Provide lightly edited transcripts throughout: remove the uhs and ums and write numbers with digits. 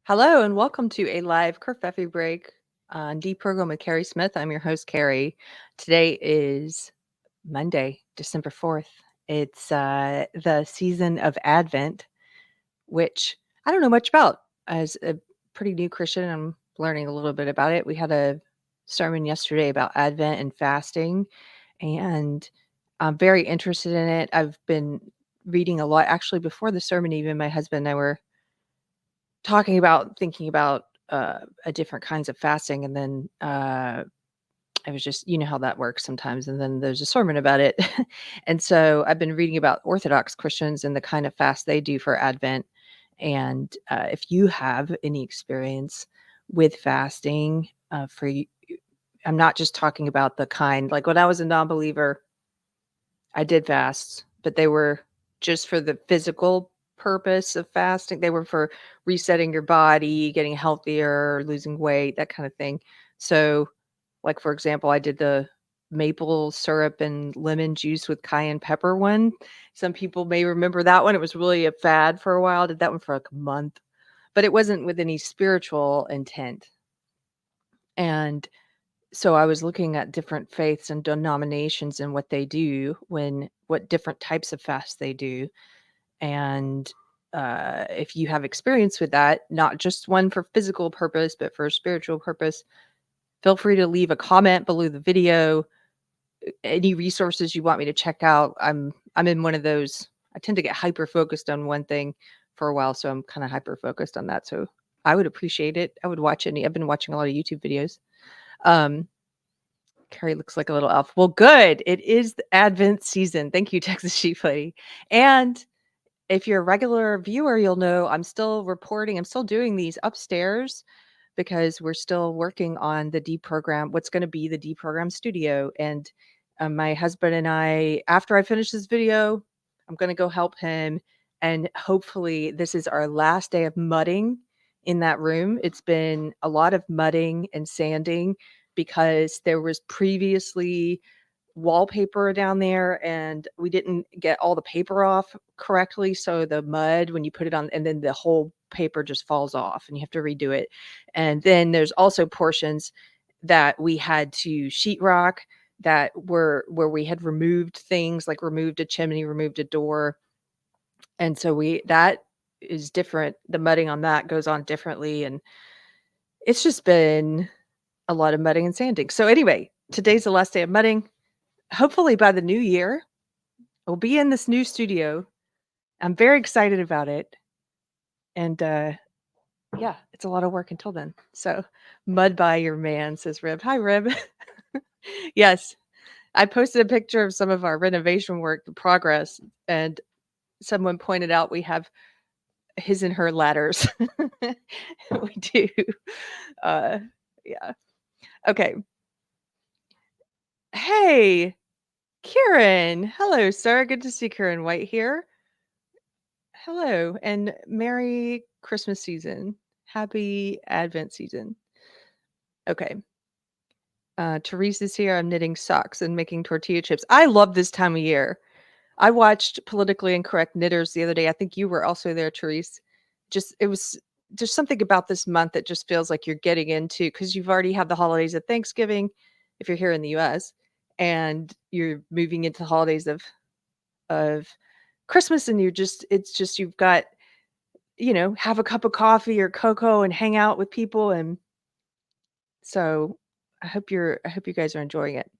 Hello and welcome to a live KerfefeBreak on D program with Keri Smith. I'm your host, Keri. Today is Monday, December 4th. It's the season of Advent, which I don't know much about. As a pretty new Christian, I'm learning a little bit about it. We had a sermon yesterday about Advent and fasting, and I'm very interested in it. I've been reading a lot. Actually, before the sermon, even my husband and I were thinking about a different kinds of fasting, and then I was just, how that works sometimes, and then there's a sermon about it. And so I've been reading about Orthodox Christians and the kind of fast they do for Advent. And if you have any experience with fasting, for you, I'm not just talking about the kind like when I was a non-believer, I did fast, but they were just for the physical purpose of fasting. They were for resetting your body, getting healthier, losing weight, that kind of thing. So, like, for example, I did the maple syrup and lemon juice with cayenne pepper one. Some people may remember that one. It was really a fad for a while. I did that one for like a month, but it wasn't with any spiritual intent. And so I was looking at different faiths and denominations and what they do what different types of fasts they do. And if you have experience with that, not just one for physical purpose, but for a spiritual purpose, feel free to leave a comment below the video. Any resources you want me to check out. I'm in one of those. I tend to get hyper focused on one thing for a while, so I'm kind of hyper focused on that. So I would appreciate it. I would watch I've been watching a lot of YouTube videos. Keri looks like a little elf. Well, good. It is the Advent season. Thank you, Texas Sheep Lady. And if you're a regular viewer, you'll know I'm still reporting. I'm still doing these upstairs because we're still working on the deprogram, what's going to be the deprogram studio. And my husband and I, after I finish this video, I'm going to go help him. And hopefully this is our last day of mudding in that room. It's been a lot of mudding and sanding because there was previously wallpaper down there and we didn't get all the paper off correctly. So the mud, when you put it on, and then the whole paper just falls off and you have to redo it. And then there's also portions that we had to sheetrock that were where we had removed things, like removed a chimney, removed a door. And so that is different. The mudding on that goes on differently. And it's just been a lot of mudding and sanding. So anyway, today's the last day of mudding. Hopefully by the new year, we'll be in this new studio. I'm very excited about it. And yeah, it's a lot of work until then. So mud by your man, says Rib. Hi, Rib. Yes, I posted a picture of some of our renovation work progress, and someone pointed out we have his and her ladders. We do. Yeah. Okay. Hey, Kieran. Hello, sir. Good to see Kieran White here. Hello, and Merry Christmas season. Happy Advent season. Okay. Therese is here. I'm knitting socks and making tortilla chips. I love this time of year. I watched Politically Incorrect Knitters the other day. I think you were also there, Therese. There's something about this month that just feels like you're getting into, because you've already had the holidays of Thanksgiving, if you're here in the US, and you're moving into the holidays of Christmas, and it's just you've got, have a cup of coffee or cocoa and hang out with people. And so I hope you guys are enjoying it.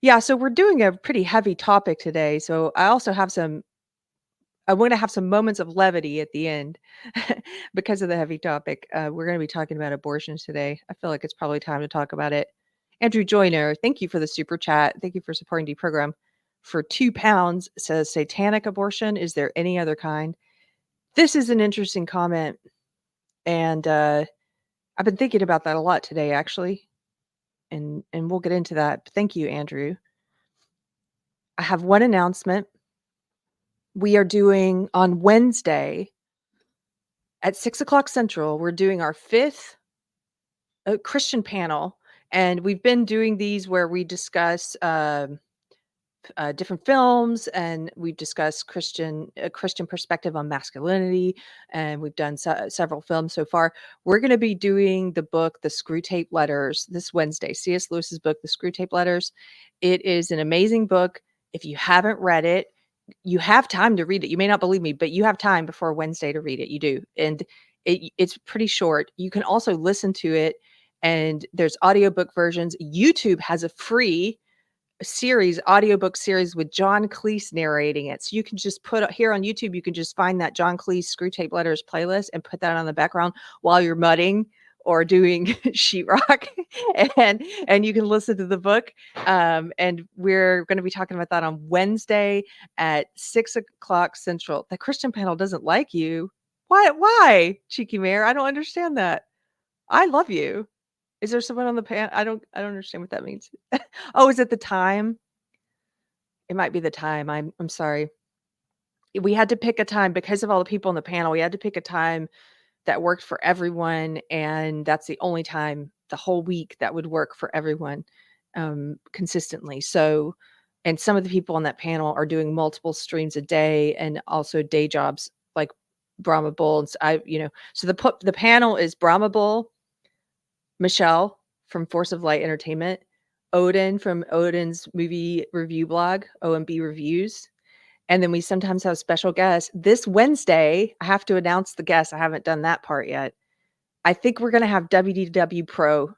Yeah, so we're doing a pretty heavy topic today. So I want to have some moments of levity at the end because of the heavy topic. We're going to be talking about abortion today. I feel like it's probably time to talk about it. Andrew Joyner, thank you for the super chat. Thank you for supporting the program. For £2, says satanic abortion. Is there any other kind? This is an interesting comment. And I've been thinking about that a lot today, actually. And we'll get into that. Thank you, Andrew. I have one announcement. We are doing on Wednesday at 6:00 Central, we're doing our 5th Christian panel. And we've been doing these where we discuss different films, and we've discussed a Christian perspective on masculinity, and we've done several films so far. We're going to be doing the book, The Screw Tape Letters, this Wednesday. C.S. Lewis's book, The Screw Tape Letters. It is an amazing book. If you haven't read it, you have time to read it. You may not believe me, but you have time before Wednesday to read it. You do. And it's pretty short. You can also listen to it, and there's audiobook versions. YouTube has a free audiobook series with John Cleese narrating it. So you can just put here on YouTube, you can just find that John Cleese Screw Tape Letters playlist and put that on the background while you're mudding or doing sheetrock, and you can listen to the book. And we're going to be talking about that on Wednesday at 6 o'clock Central. The Christian panel doesn't like you. Why, cheeky mayor? I don't understand that. I love you. Is there someone on the panel? I don't understand what that means. Oh, is it the time? It might be the time. I'm sorry. We had to pick a time because of all the people on the panel. We had to pick a time that worked for everyone, and that's the only time the whole week that would work for everyone consistently. So, and some of the people on that panel are doing multiple streams a day and also day jobs like Brahma Bull. And so the panel is Brahma Bull, Michelle from Force of Light Entertainment, Odin from Odin's movie review blog, OMB Reviews. And then we sometimes have special guests. This Wednesday, I have to announce the guest. I haven't done that part yet. I think we're going to have WDW Pro.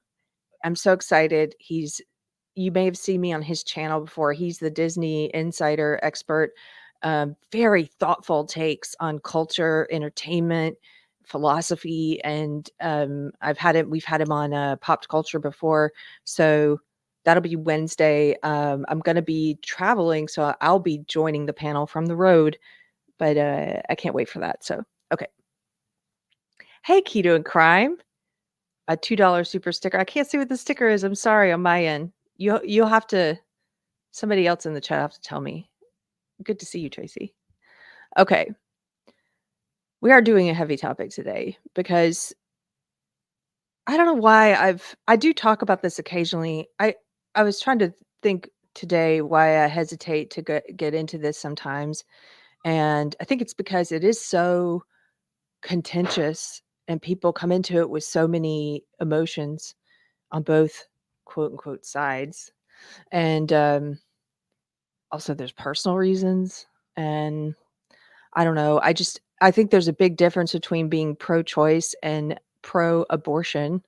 I'm so excited. You may have seen me on his channel before. He's the Disney insider expert. Very thoughtful takes on culture, entertainment, philosophy, and we've had him on Pop Culture before. So that'll be Wednesday. I'm going to be traveling, so I'll be joining the panel from the road, but I can't wait for that. So, okay. Hey, Keto and Crime, a $2 super sticker. I can't see what the sticker is. I'm sorry on my end. You'll have to, somebody else in the chat have to tell me. Good to see you, Tracy. Okay. We are doing a heavy topic today because I don't know why I do talk about this occasionally. I was trying to think today why I hesitate to get into this sometimes. And I think it's because it is so contentious and people come into it with so many emotions on both quote unquote sides. And also there's personal reasons. And I don't know. I think there's a big difference between being pro-choice and pro-abortion.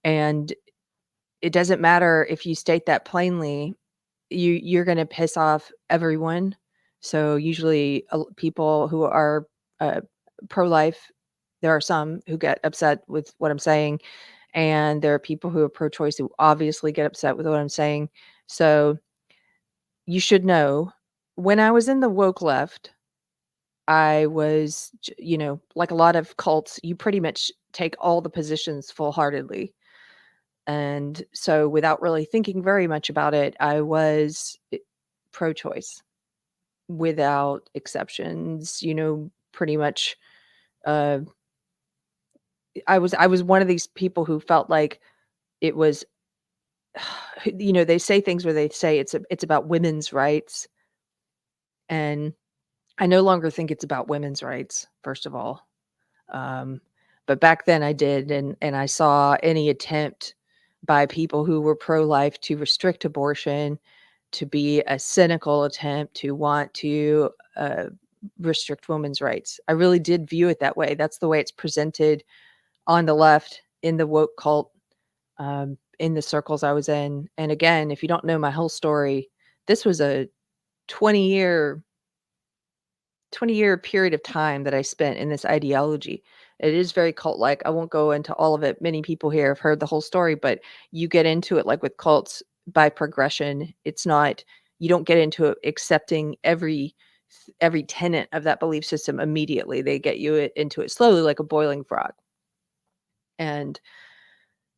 And it doesn't matter if you state that plainly, you're going to piss off everyone. So usually people who are pro-life, there are some who get upset with what I'm saying. And there are people who are pro-choice who obviously get upset with what I'm saying. So you should know, when I was in the woke left, I was, like a lot of cults, you pretty much take all the positions full-heartedly. And so without really thinking very much about it, I was pro-choice without exceptions, pretty much. Uh, I was one of these people who felt like it was, they say things where they say it's about women's rights. And I no longer think it's about women's rights, first of all. But back then I did, and I saw any attempt by people who were pro-life to restrict abortion to be a cynical attempt to want to restrict women's rights. I really did view it that way. That's the way it's presented on the left, in the woke cult, in the circles I was in. And again, if you don't know my whole story, this was a 20-year period of time that I spent in this ideology. It is very cult-like. I won't go into all of it. Many people here have heard the whole story, but you get into it like with cults by progression. It's not, you don't get into it accepting every tenet of that belief system immediately. They get you into it slowly, like a boiling frog. And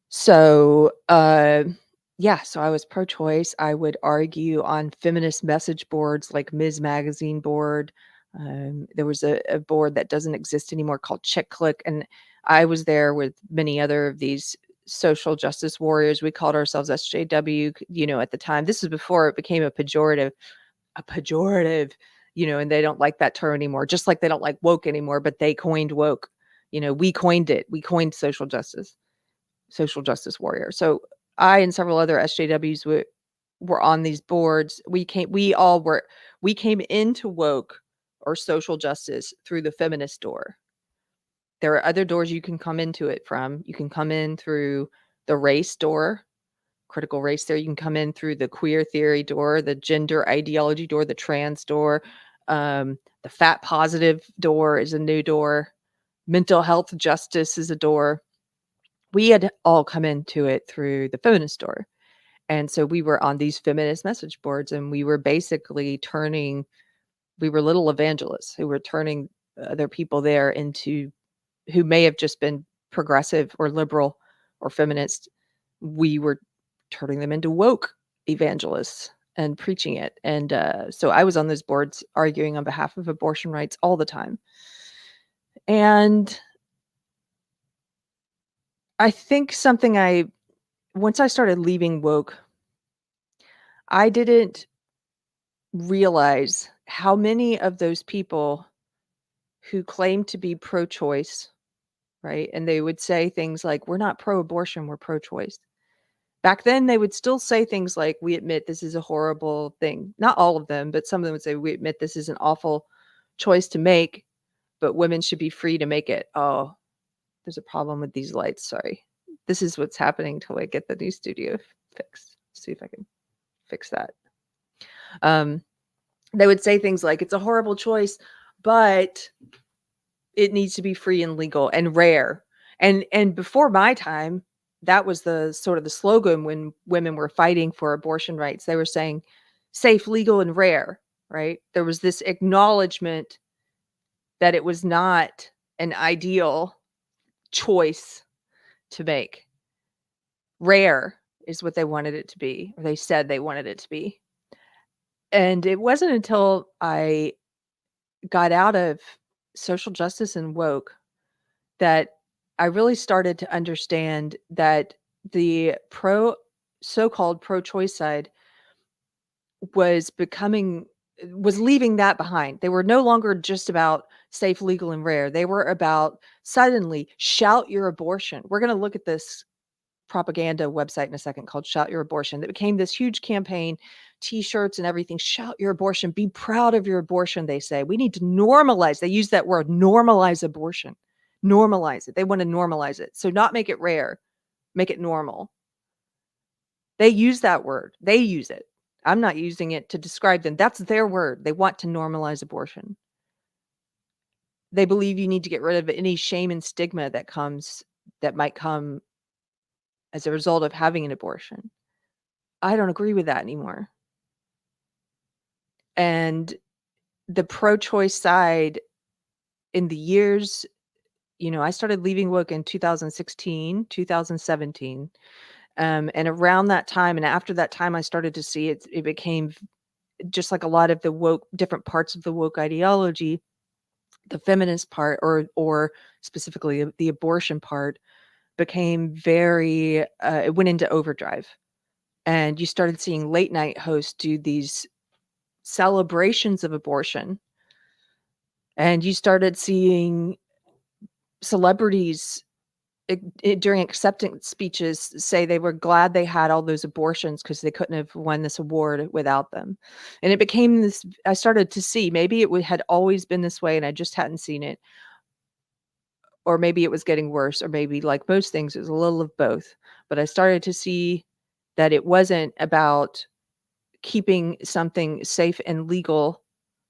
so, so I was pro-choice. I would argue on feminist message boards like Ms. Magazine board. There was a board that doesn't exist anymore called Chick Click, and I was there with many other of these social justice warriors. We called ourselves SJW, at the time. This is before it became a pejorative, a pejorative, and they don't like that term anymore, just like they don't like woke anymore, but they coined woke. We coined it. We coined social justice warrior. So I and several other SJWs were on these boards. We came into woke or social justice through the feminist door. There are other doors you can come into it from. You can come in through the race door, critical race theory. You can come in through the queer theory door, the gender ideology door, the trans door. The fat positive door is a new door. Mental health justice is a door. We had all come into it through the feminist door. And so we were on these feminist message boards, and we were basically we were little evangelists who were turning other people there into who may have just been progressive or liberal or feminist. We were turning them into woke evangelists and preaching it. And so I was on those boards arguing on behalf of abortion rights all the time. And I think once I started leaving woke, I didn't realize how many of those people who claim to be pro-choice, right? And they would say things like, we're not pro-abortion, we're pro-choice. Back then, they would still say things like, we admit this is a horrible thing. Not all of them, but some of them would say, we admit this is an awful choice to make, but women should be free to make it. Oh, there's a problem with these lights. Sorry. This is what's happening till I get the new studio fixed. See if I can fix that. They would say things like, it's a horrible choice, but it needs to be free and legal and rare. And before my time, that was the sort of the slogan when women were fighting for abortion rights. They were saying safe, legal, and rare, right? There was this acknowledgement that it was not an ideal choice to make. Rare is what they wanted it to be, or they said they wanted it to be. And it wasn't until I got out of social justice and woke that I really started to understand that the so-called pro-choice side was leaving that behind. They were no longer just about safe, legal, and rare. They were about suddenly shout your abortion. We're going to look at this propaganda website in a second called Shout Your Abortion that became this huge campaign, t-shirts and everything. Shout your abortion. Be proud of your abortion, they say. We need to normalize. They use that word, normalize abortion. Normalize it. They want to normalize it. So not make it rare, make it normal. They use that word. They use it. I'm not using it to describe them. That's their word. They want to normalize abortion. They believe you need to get rid of any shame and stigma that might come as a result of having an abortion. I don't agree with that anymore. And the pro-choice side in the years, I started leaving woke in 2016, 2017. And around that time and after that time, I started to see it became just like a lot of the woke, different parts of the woke ideology, the feminist part or specifically the abortion part became it went into overdrive. And you started seeing late night hosts do these celebrations of abortion. And you started seeing celebrities during acceptance speeches say they were glad they had all those abortions because they couldn't have won this award without them. And it became this, I started to see, maybe it had always been this way and I just hadn't seen it. Or maybe it was getting worse, or maybe like most things, it was a little of both. But I started to see that it wasn't about keeping something safe and legal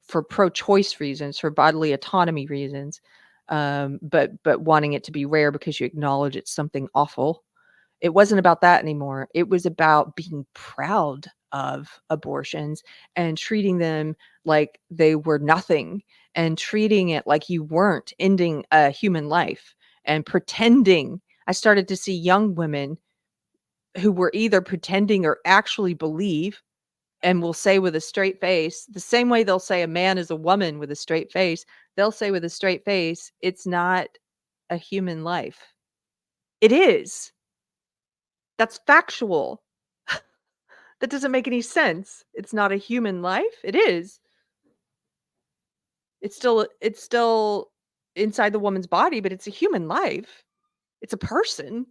for pro-choice reasons, for bodily autonomy reasons, but wanting it to be rare because you acknowledge it's something awful. It wasn't about that anymore. It was about being proud of abortions and treating them like they were nothing and treating it like you weren't ending a human life and pretending. I started to see young women who were either pretending or actually believe and will say with a straight face, the same way they'll say a man is a woman with a straight face, they'll say with a straight face, it's not a human life. It is. That's factual. That doesn't make any sense. It's not a human life. It is. It's still inside the woman's body, but it's a human life. It's a person.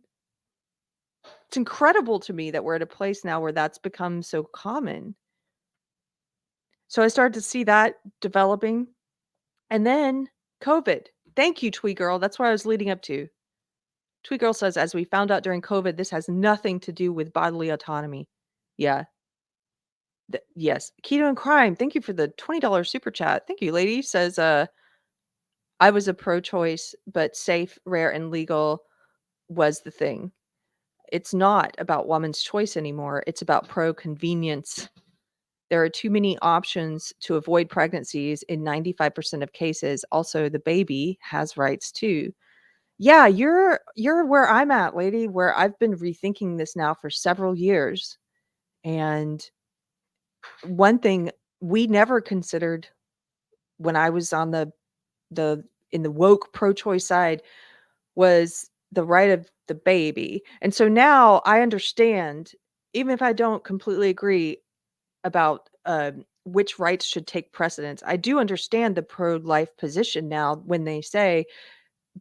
It's incredible to me that we're at a place now where that's become so common. So I started to see that developing. And then COVID. Thank you, Twee Girl. That's where I was leading up to. Twee Girl says, as we found out during COVID, this has nothing to do with bodily autonomy. Yeah. Yes. Keto and Crime. Thank you for the $20 super chat. Thank you, lady. Says, I was a pro-choice, but safe, rare, and legal was the thing. It's not about woman's choice anymore. It's about pro-convenience. There are too many options to avoid pregnancies in 95% of cases. Also, the baby has rights too. Yeah, you're where I'm at, lady, where I've been rethinking this now for several years. And one thing we never considered when I was on the in the woke pro-choice side was the right of the baby. And so now I understand, even if I don't completely agree about which rights should take precedence, I do understand the pro-life position now when they say,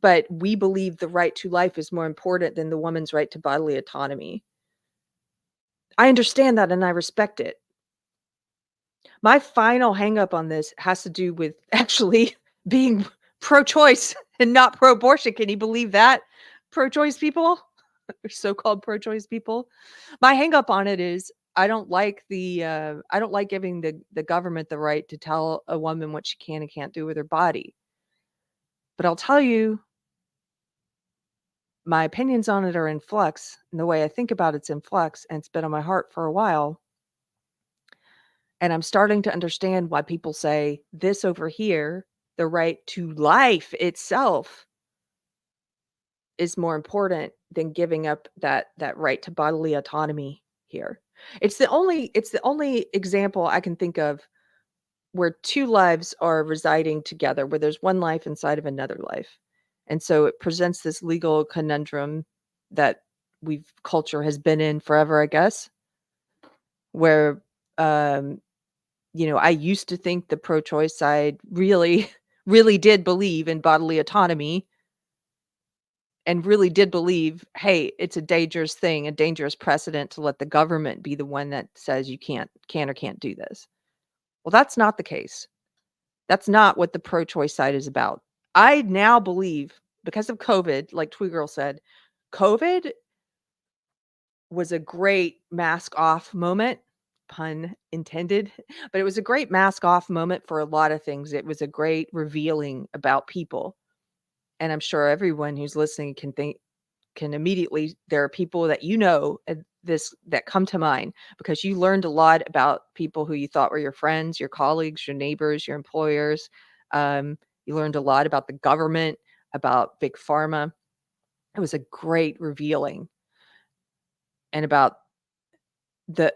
but we believe the right to life is more important than the woman's right to bodily autonomy. I understand that and I respect it. My final hang up on this has to do with actually being pro-choice and not pro-abortion. Can you believe that? Pro-choice people, or so-called pro-choice people. My hang up on it is I don't like giving the government the right to tell a woman what she can and can't do with her body. But I'll tell you, my opinions on it are in flux, and the way I think about it's in flux, and it's been on my heart for a while. And I'm starting to understand why people say this over here, the right to life itself, is more important than giving up that right to bodily autonomy here. It's the only example I can think of where two lives are residing together, where there's one life inside of another life. And so it presents this legal conundrum that we've culture has been in forever, I guess, where um I used to think the pro-choice side really, really did believe in bodily autonomy and really did believe, hey, it's a dangerous thing, a dangerous precedent to let the government be the one that says you can or can't do this. Well, that's not the case. That's not what the pro-choice side is about. I now believe because of COVID, like Twee Girl said, COVID was a great mask off moment, pun intended, but it was a great mask off moment for a lot of things. It was a great revealing about people. And I'm sure everyone who's listening can immediately there are people that this that come to mind because you learned a lot about people who you thought were your friends, your colleagues, your neighbors, your employers. You learned a lot about the government, about big pharma. It was a great revealing and about the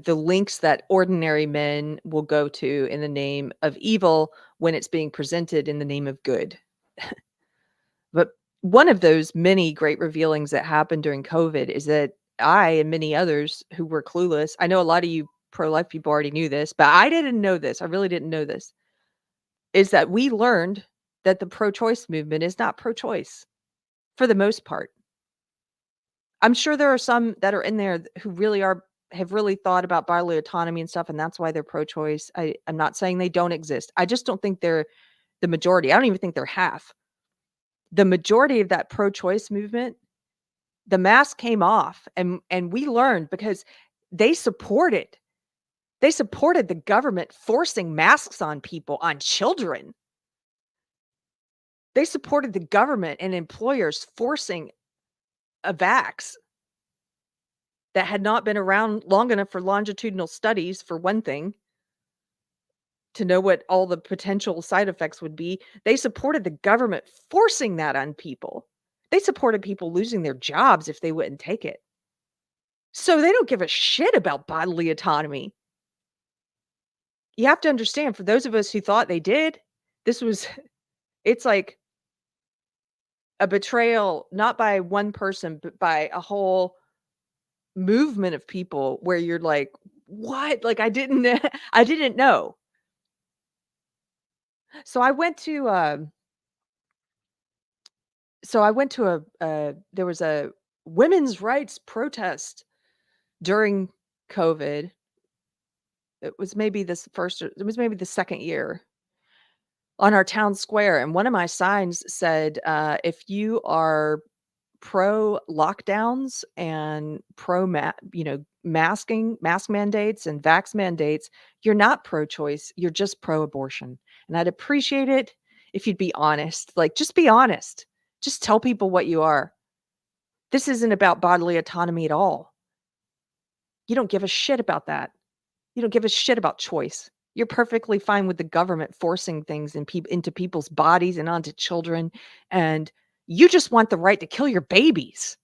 links that ordinary men will go to in the name of evil when it's being presented in the name of good. But one of those many great revealings that happened during COVID is that I and many others who were clueless, I know a lot of you pro-life people already knew this, but I didn't know this. I really didn't know this. Is that we learned that the pro-choice movement is not pro-choice for the most part. I'm sure there are some that are in there who really have really thought about bodily autonomy and stuff, and that's why they're pro-choice. I'm not saying they don't exist. I just don't think they're the majority. I don't even think they're half. The majority of that pro-choice movement, the mask came off and we learned because they supported they supported the government forcing masks on people, on children. They supported the government and employers forcing a vax that had not been around long enough for longitudinal studies, for one thing, to know what all the potential side effects would be. They supported the government forcing that on people. They supported people losing their jobs if they wouldn't take it. So they don't give a shit about bodily autonomy. You have to understand, for those of us who thought they did, this was it's like a betrayal, not by one person, but by a whole movement of people where you're like, What? Like, I didn't I didn't know. So I went to, there was a women's rights protest during COVID. It was maybe the 2nd year on our town square, and one of my signs said, "If you are pro lockdowns and mask mandates and vax mandates, you're not pro-choice, you're just pro-abortion, and I'd appreciate it if you'd be honest, like, just be honest. Just tell people what you are. This isn't about bodily autonomy at all. You don't give a shit about that. You don't give a shit about choice. You're perfectly fine with the government forcing things into people's bodies and onto children, and you just want the right to kill your babies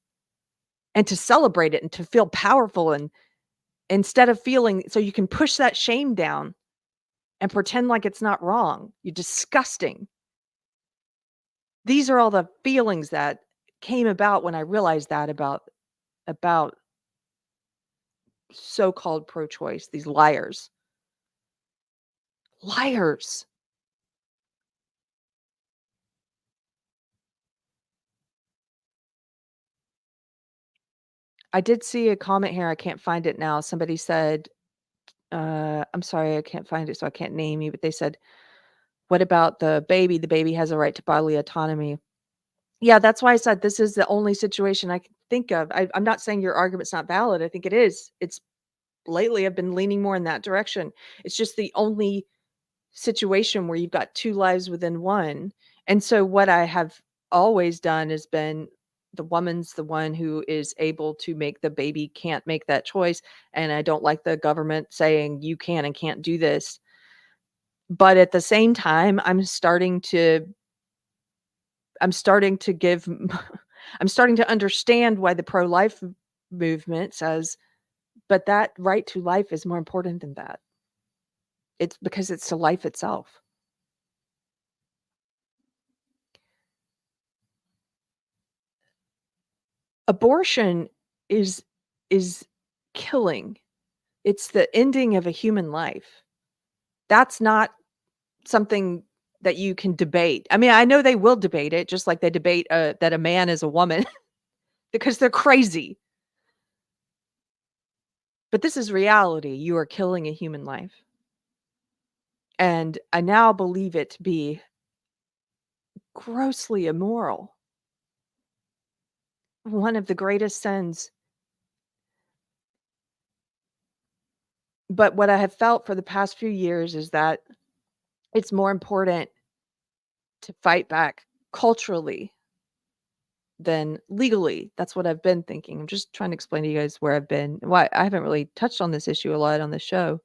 and to celebrate it and to feel powerful, and instead of feeling so you can push that shame down and pretend like it's not wrong. You're disgusting." These are all the feelings that came about when I realized that about so-called pro-choice, these liars. Liars. I did see a comment here, I can't find it now. Somebody said, I'm sorry, I can't find it, so I can't name you, but they said, "What about the baby? The baby has a right to bodily autonomy." Yeah, that's why I said this is the only situation I can think of. I'm not saying your argument's not valid, I think it is. It's lately, I've been leaning more in that direction. It's just the only situation where you've got 2 lives within 1, and so what I have always done has been the woman's the one who is able to make the baby can't make that choice, and I don't like the government saying, "You can and can't do this." But at the same time, I'm starting to give I'm starting to understand why the pro-life movement says, "But that right to life is more important than that." It's because it's to life itself. Abortion is is killing. It's the ending of a human life. That's not something that you can debate. I mean, I know they will debate it just like they debate, that a man is a woman because they're crazy. But this is reality. You are killing a human life. And I now believe it to be grossly immoral. One of the greatest sins. But what I have felt for the past few years is that it's more important to fight back culturally than legally. That's what I've been thinking. I'm just trying to explain to you guys where I've been. Why I haven't really touched on this issue a lot on the show.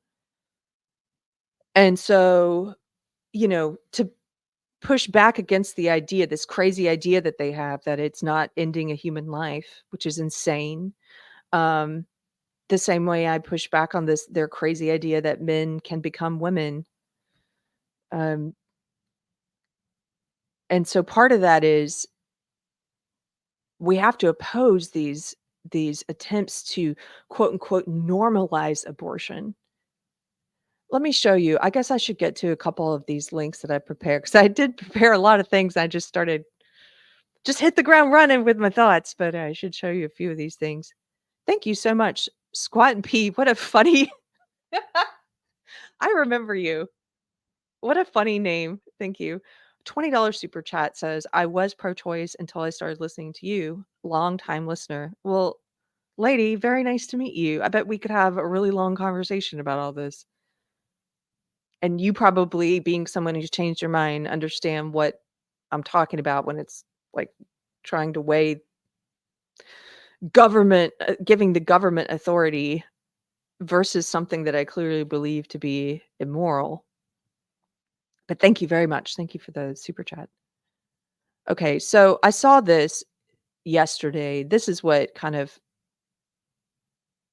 And so, to push back against the idea, this crazy idea that they have that it's not ending a human life, which is insane. Um, the same way I push back on their crazy idea that men can become women. Um, and so part of that is we have to oppose these attempts to quote unquote normalize abortion. Let me show you. I guess I should get to a couple of these links that I prepared because I did prepare a lot of things. I just hit the ground running with my thoughts, but I should show you a few of these things. Thank you so much, Squat and Pea. What a funny I remember you. What a funny name. Thank you. $20 super chat says, "I was pro-choice until I started listening to you. Long time listener." Well, lady, very nice to meet you. I bet we could have a really long conversation about all this. And you probably, being someone who's changed your mind, understand what I'm talking about when it's like trying to weigh giving the government authority versus something that I clearly believe to be immoral. But thank you very much. Thank you for the super chat. Okay, so I saw this yesterday. This is what kind of,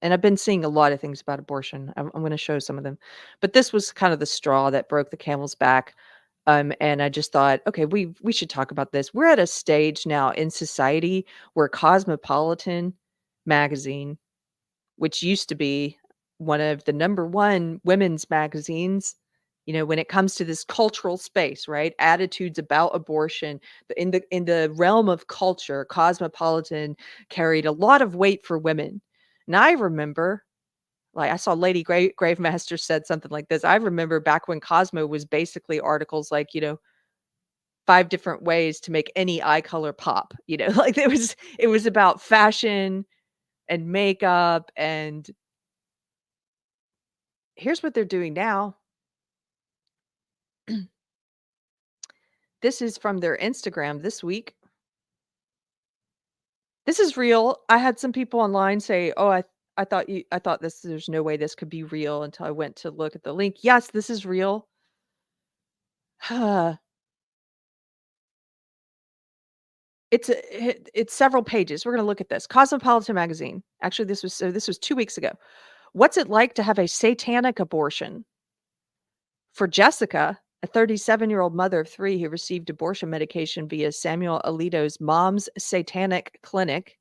and I've been seeing a lot of things about abortion. I'm going to show some of them, but this was kind of the straw that broke the camel's back. And I just thought, okay, we should talk about this. We're at a stage now in society where Cosmopolitan magazine, which used to be one of the number 1 women's magazines, when it comes to this cultural space, right? Attitudes about abortion, in the realm of culture, Cosmopolitan carried a lot of weight for women. And I remember, like, I saw Lady Gravemaster said something like this. I remember back when Cosmo was basically articles like, 5 different ways to make any eye color pop, like it was about fashion and makeup, and here's what they're doing now. This is from their Instagram this week. This is real. I had some people online say, "Oh, I thought there's no way this could be real," until I went to look at the link. Yes, this is real. It's several pages. We're gonna look at this. Cosmopolitan magazine. Actually, this was 2 weeks ago. What's it like to have a satanic abortion? For Jessica, a 37-year-old mother of 3 who received abortion medication via Samuel Alito's Mom's Satanic Clinic.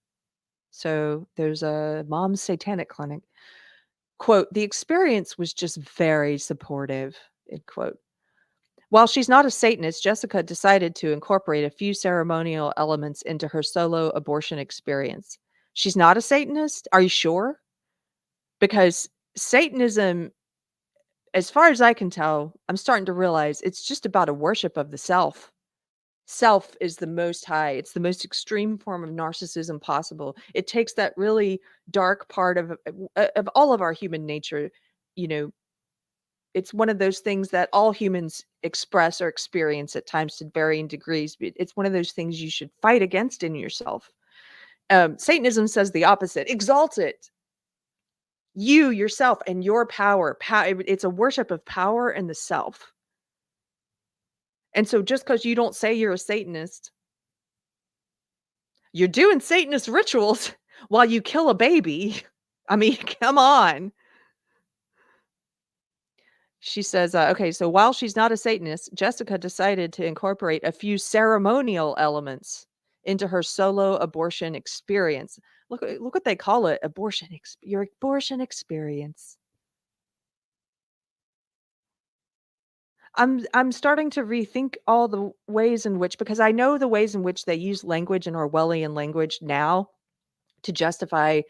So there's a Mom's Satanic Clinic. Quote, "The experience was just very supportive," end quote. While she's not a Satanist, Jessica decided to incorporate a few ceremonial elements into her solo abortion experience. She's not a Satanist? Are you sure? Because Satanism, as far as I can tell, I'm starting to realize it's just about a worship of the self. Self is the most high. It's the most extreme form of narcissism possible. It takes that really dark part of all of our human nature. You know, it's one of those things that all humans express or experience at times to varying degrees. But it's one of those things you should fight against in yourself. Satanism says the opposite. Exalt it. You yourself and your power. It's a worship of power and the self. And so just because you don't say you're a Satanist, you're doing Satanist rituals while you kill a baby. I mean, come on. She says, okay, so while she's not a Satanist, Jessica decided to incorporate a few ceremonial elements into her solo abortion experience. Look what they call it, your abortion experience. I'm starting to rethink all the ways in which, because I know the ways in which they use language and Orwellian language now to justify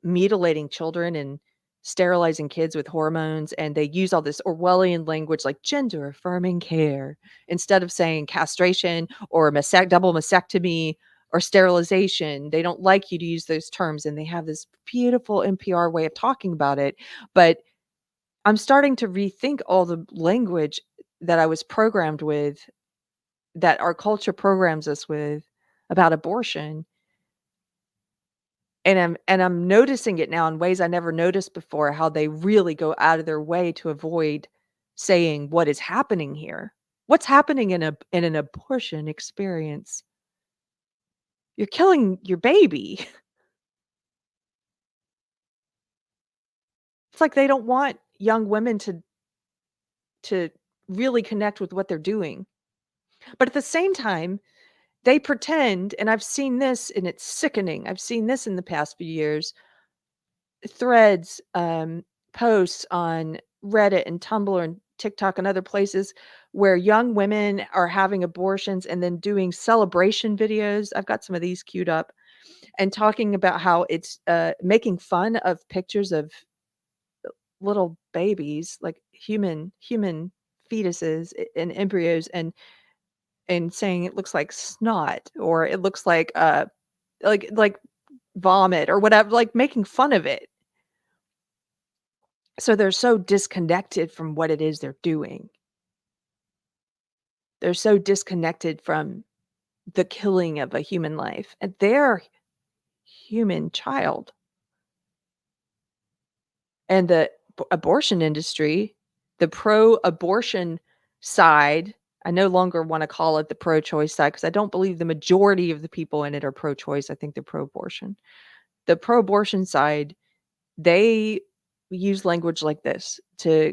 mutilating children and sterilizing kids with hormones, and they use all this Orwellian language like gender affirming care instead of saying castration or double mastectomy or sterilization. They don't like you to use those terms, and they have this beautiful NPR way of talking about it. But I'm starting to rethink all the language that I was programmed with, that our culture programs us with, about abortion. And I'm noticing it now in ways I never noticed before, how they really go out of their way to avoid saying what is happening here. What's happening in an abortion experience? You're killing your baby. It's like they don't want young women to really connect with what they're doing. But at the same time, they pretend, and I've seen this and it's sickening. I've seen this in the past few years, threads, posts on Reddit and Tumblr and TikTok and other places where young women are having abortions and then doing celebration videos. I've got some of these queued up, and talking about how it's making fun of pictures of little babies, like human fetuses and embryos, and saying it looks like snot, or it looks like vomit or whatever, like making fun of it. So they're so disconnected from what it is they're doing. They're so disconnected from the killing of a human life and their human child. And the abortion industry, the pro-abortion side, I no longer wanna call it the pro-choice side, because I don't believe the majority of the people in it are pro-choice. I think they're pro-abortion. The pro-abortion side, they use language like this to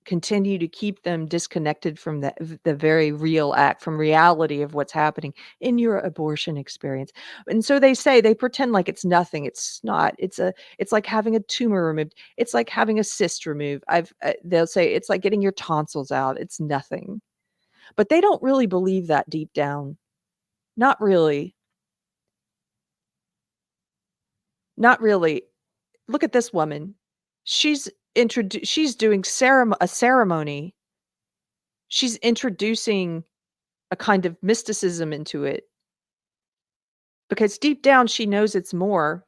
continue to keep them disconnected from the very real act, from reality of what's happening in your abortion experience. And so they say they pretend like it's nothing. It's not. It's like having a tumor removed. It's like having a cyst removed. They'll say it's like getting your tonsils out. It's nothing. But they don't really believe that deep down. Not really. Not really. Look at this woman. She's doing a ceremony. She's introducing a kind of mysticism into it because deep down she knows it's more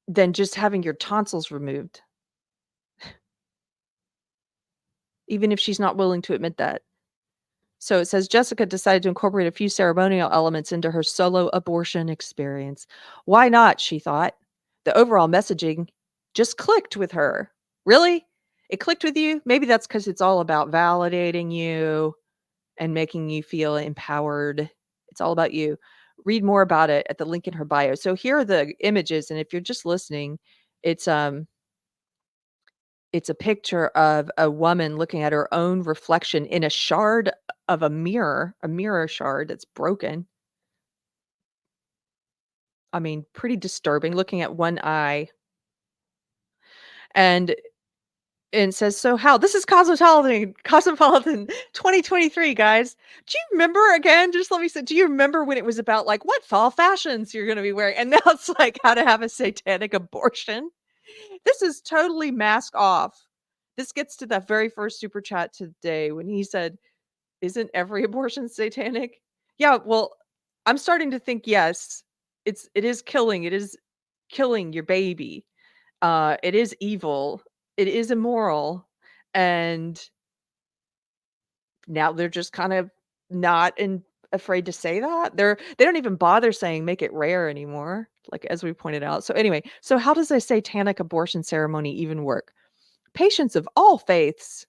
than just having your tonsils removed, even if she's not willing to admit that. So it says Jessica decided to incorporate a few ceremonial elements into her solo abortion experience. Why not? She thought. The overall messaging just clicked with her. Really? It clicked with you? Maybe that's because it's all about validating you and making you feel empowered. It's all about you. Read more about it at the link in her bio. So here are the images, and if you're just listening, it's it's a picture of a woman looking at her own reflection in a shard of a mirror shard that's broken. I mean, pretty disturbing looking at one eye. And it says, "So how?" This is Cosmopolitan 2023, guys. Do you remember again, just let me say, do you remember when it was about, like, what fall fashions you're gonna be wearing? And now it's like how to have a satanic abortion. This is totally mask off. This gets to that very first super chat today when he said, "Isn't every abortion satanic?" Yeah, well, I'm starting to think, yes, it is killing your baby. It is evil, it is immoral, and now they're just kind of not afraid to say that. They don't even bother saying make it rare anymore, like, as we pointed out. So anyway, so how does a satanic abortion ceremony even work? Patients of all faiths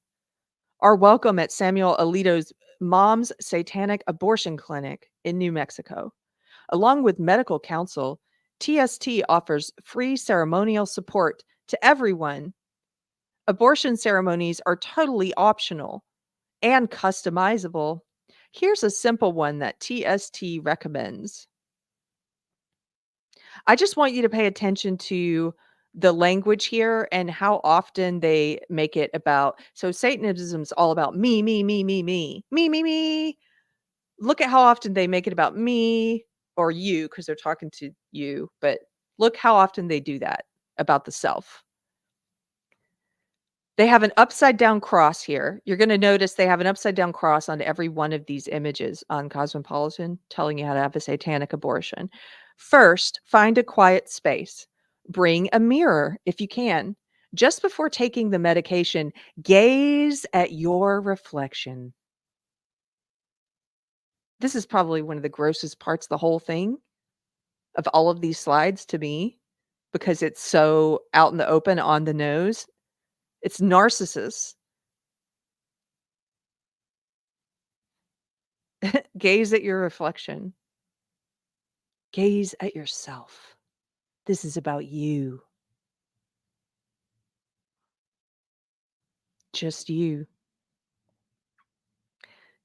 are welcome at Samuel Alito's Mom's Satanic Abortion Clinic in New Mexico. Along with medical counsel, TST offers free ceremonial support to everyone. Abortion ceremonies are totally optional and customizable. Here's a simple one that TST recommends. I just want you to pay attention to the language here and how often they make it about. So Satanism is all about me, me, me, me, me, me, me, me. Look at how often they make it about me or you because they're talking to you, but look how often they do that about the self. They have an upside down cross here. You're gonna notice they have an upside down cross on every one of these images on Cosmopolitan telling you how to have a satanic abortion. First, find a quiet space. Bring a mirror if you can. Just before taking the medication, gaze at your reflection. This is probably one of the grossest parts of the whole thing, of all of these slides to me, because it's so out in the open on the nose. It's narcissists. Gaze at your reflection. Gaze at yourself. This is about you. Just you.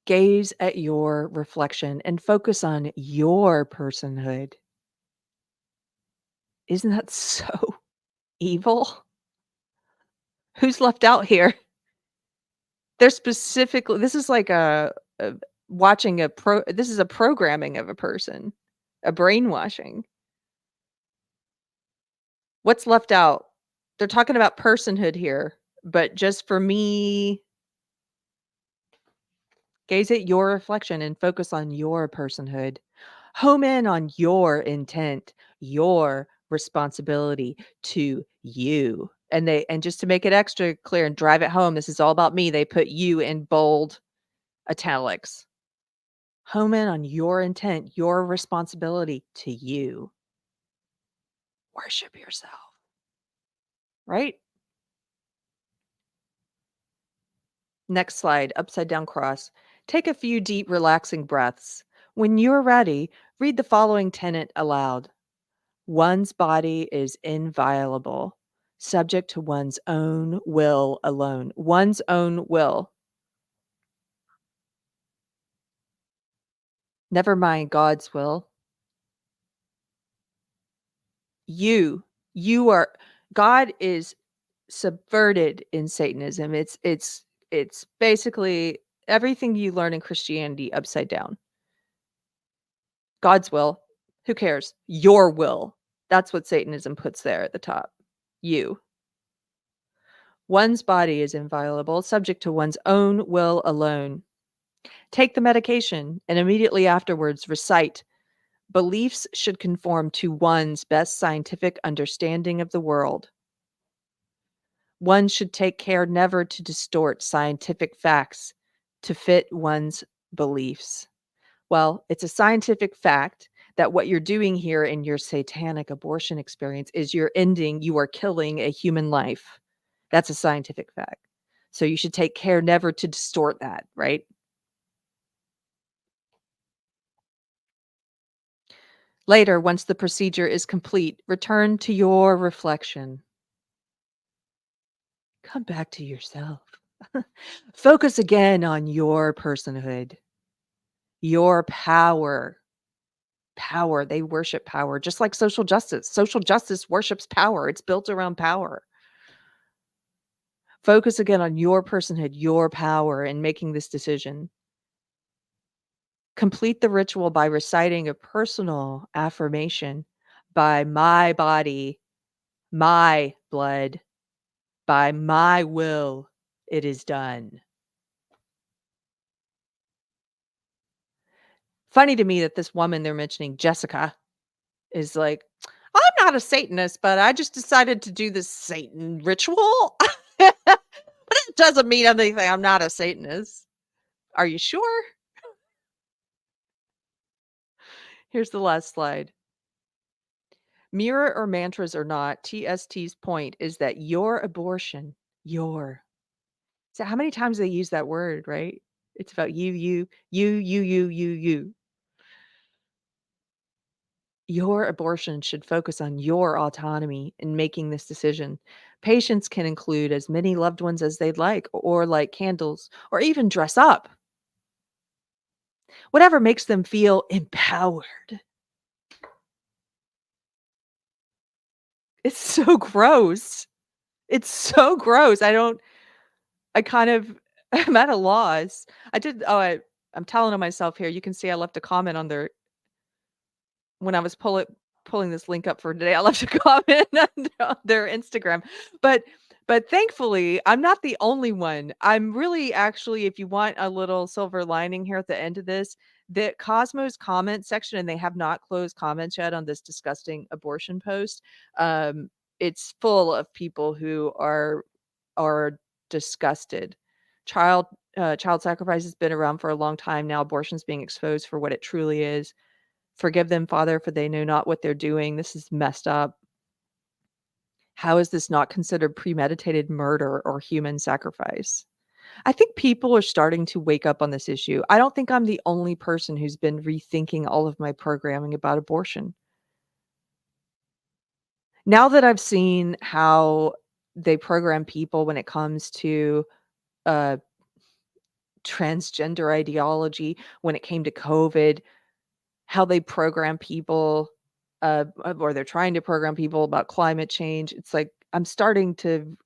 Gaze at your reflection and focus on your personhood. Isn't that so evil? Who's left out here? They're specifically this is like a watching this is a programming of a person, a brainwashing. What's left out? They're talking about personhood here, but just for me, gaze at your reflection and focus on your personhood. Home in on your intent, your responsibility to you. And just to make it extra clear and drive it home, this is all about me. They put you in bold italics. Home in on your intent, your responsibility to you. Worship yourself, right? Next slide, upside down cross. Take a few deep, relaxing breaths. When you're ready, read the following tenet aloud. One's body is inviolable. subject to one's own will alone. One's own will. Never mind God's will. You you are God is subverted in Satanism. It's basically everything you learn in Christianity upside down. God's will, who cares? Your will. That's what Satanism puts there at the top. You. One's body is inviolable, subject to one's own will alone. Take the medication and immediately afterwards recite, beliefs should conform to one's best scientific understanding of the world. One should take care never to distort scientific facts to fit one's beliefs. Well, it's a scientific fact that what you're doing here in your satanic abortion experience is you are killing a human life. That's a scientific fact. So you should take care never to distort that, right? Later, once the procedure is complete, return to your reflection. Come back to yourself. Focus again on your personhood, your power. Power. They worship power, just like social justice. Social justice worships power. It's built around power. Focus again on your personhood, your power in making this decision. Complete the ritual by reciting a personal affirmation by my body, my blood, by my will, it is done. Funny to me that this woman they're mentioning, Jessica, is like, I'm not a Satanist, but I just decided to do this Satan ritual. But it doesn't mean anything. I'm not a Satanist. Are you sure? Here's the last slide. Mirror or mantras or not, TST's point is that your abortion, your. So how many times they use that word, right? It's about you. Your abortion should focus on your autonomy in making this decision. Patients can include as many loved ones as they'd like, or light candles, or even dress up. Whatever makes them feel empowered. It's so gross. It's so gross. I kind of I'm at a loss. I'm telling on myself here. You can see I left a comment on their when I was pulling this link up for today, I left a comment on their Instagram. But but thankfully, I'm not the only one. I'm really actually, if you want a little silver lining here at the end of this, the Cosmos comment section, and they have not closed comments yet on this disgusting abortion post. It's full of people who are disgusted. Child child sacrifice has been around for a long time now. Abortion's being exposed for what it truly is. Forgive them, Father, for they know not what they're doing. This is messed up. How is this not considered premeditated murder or human sacrifice? I think people are starting to wake up on this issue. I don't think I'm the only person who's been rethinking all of my programming about abortion. Now that I've seen how they program people when it comes to uh, transgender ideology, when it came to COVID, how they program people, or they're trying to program people about climate change. It's like I'm starting to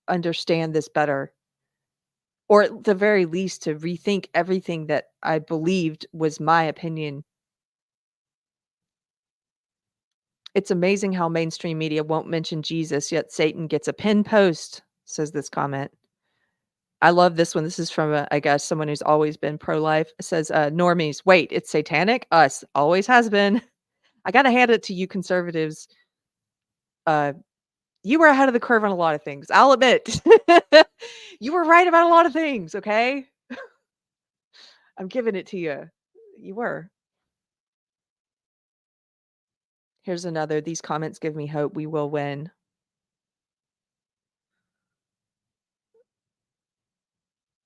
understand this better, or at the very least to rethink everything that I believed was my opinion. It's amazing how mainstream media won't mention Jesus, yet Satan gets a pin post, says this comment. I love this one. This is from, I guess, someone who's always been pro-life. It says, normies, wait, it's satanic? Us, always has been. I gotta hand it to you conservatives. Uh, You were ahead of the curve on a lot of things, I'll admit. You were right about a lot of things, okay? I'm giving it to you. You were. Here's another, "These comments give me hope we will win."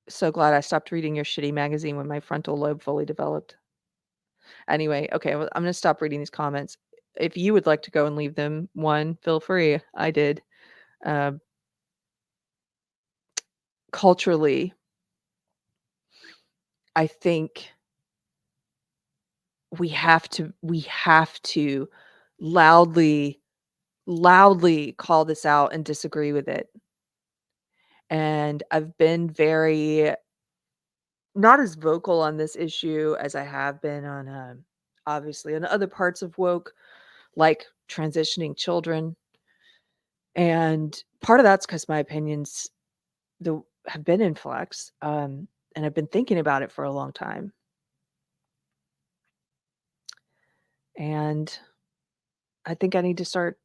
So glad I stopped reading your shitty magazine when my frontal lobe fully developed. Anyway, okay, well, I'm gonna stop reading these comments. If you would like to go and leave them one, feel free. I did. Uh, culturally, I think we have to loudly loudly call this out and disagree with it. And I've been very not as vocal on this issue as I have been on, obviously on other parts of woke, like transitioning children. And part of that's because my opinions have been in flux, and I've been thinking about it for a long time. And I think I need to start